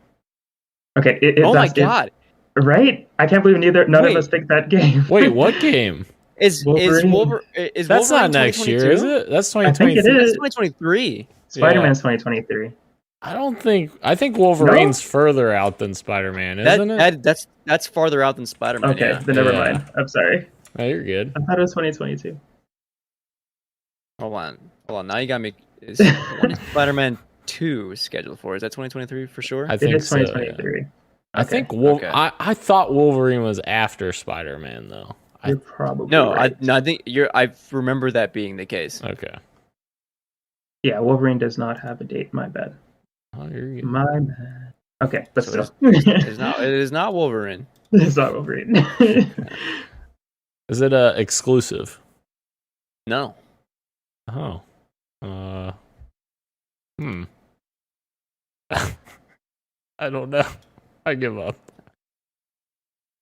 Okay,
Oh my
that's
god.
right? I can't believe none
Wait.
of us picked that game.
wait. What game?
Is
Wolverine.
That's
Wolverine
not next year, is it? That's
I think
2023.
it
That's
is.
2023.
Spider-Man's 2023.
I think Wolverine's further out than Spider-Man, isn't it?
That's farther out than Spider-Man.
Okay,
Yeah.
then never
Yeah.
mind. I'm sorry.
Oh, you're good.
I thought it was 2022.
Hold on. Now you got me. When is Spider-Man 2 scheduled for? Is that 2023 for sure?
I
It
think
is
so. Yeah.
2023.
I think
Okay.
I thought Wolverine was after Spider-Man though.
You're probably
No,
right.
I think I remember that being the case.
Okay.
Yeah, Wolverine does not have a date. My bad.
Oh, you're good.
My bad. Okay, but
So
still.
It is not Wolverine.
It's not Wolverine.
Is it a exclusive?
No.
Oh. I don't know. I give up.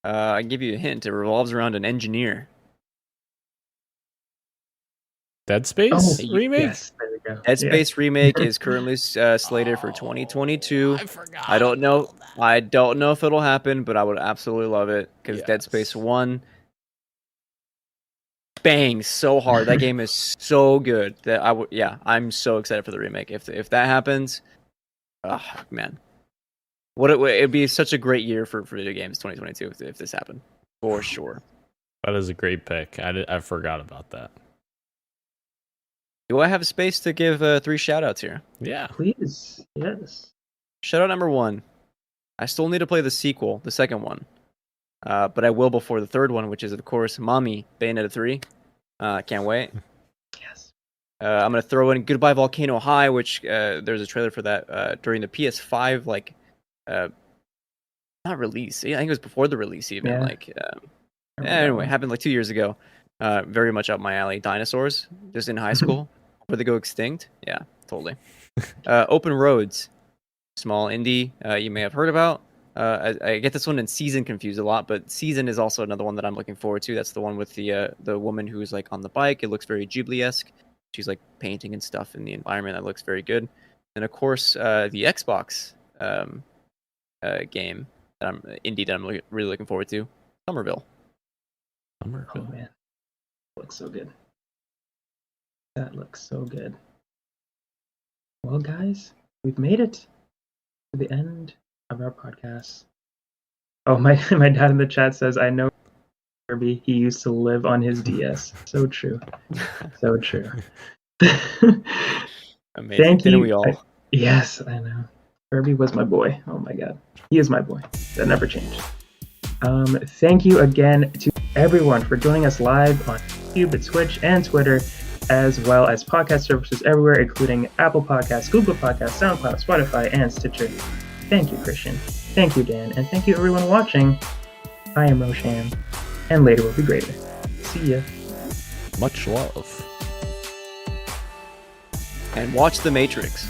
I can give you a hint. It revolves around an engineer.
Dead Space
Oh,
remake?
Yes, there we go.
Dead
Yeah.
Space remake is currently slated for 2022.
I forgot.
I don't know. I don't know if it'll happen, but I would absolutely love it because Dead
Yes.
Space 1 bangs so hard. That game is so good that I'm so excited for the remake. If that happens, man, it'd be such a great year for video games 2022 if this happened for sure.
That is a great pick. I forgot about that.
Do I have space to give 3 shout outs here?
Yeah.
Please, yes.
Shout out number 1. I still need to play the sequel, the second one. But I will before the third one, which is, of course, Mommy, Bayonetta 3. Can't wait.
Yes.
I'm going to throw in Goodbye Volcano High, which there's a trailer for that during the PS5, not release. I think it was before the release even.
Yeah.
Anyway, happened 2 years ago. Very much up my alley. Dinosaurs, just in high school, where they go extinct. Yeah, totally. Open Roads, small indie you may have heard about. I get this one and Season confused a lot, but Season is also another one that I'm looking forward to. That's the one with the woman who's on the bike. It looks very Ghibli-esque. She's painting and stuff in the environment. That looks very good. And of course, the Xbox game that I'm really looking forward to, Somerville.
Oh man, that looks so good. That looks so good. Well, guys, we've made it to the end of our podcast. Oh, my dad in the chat says, "I know Kirby. He used to live on his DS." So true. So true.
Amazing.
Thank
Didn't
you.
we all?
Yes, I know. Kirby was my boy. Oh my god. He is my boy. That never changed. Thank you again to everyone for joining us live on YouTube, Twitch, and Twitter. as well as podcast services everywhere, including Apple Podcasts, Google Podcasts, SoundCloud, Spotify, and Stitcher. Thank you, Christian. Thank you, Dan. And thank you, everyone watching. I am Roshan, and later will be greater. See ya.
Much love.
And watch The Matrix.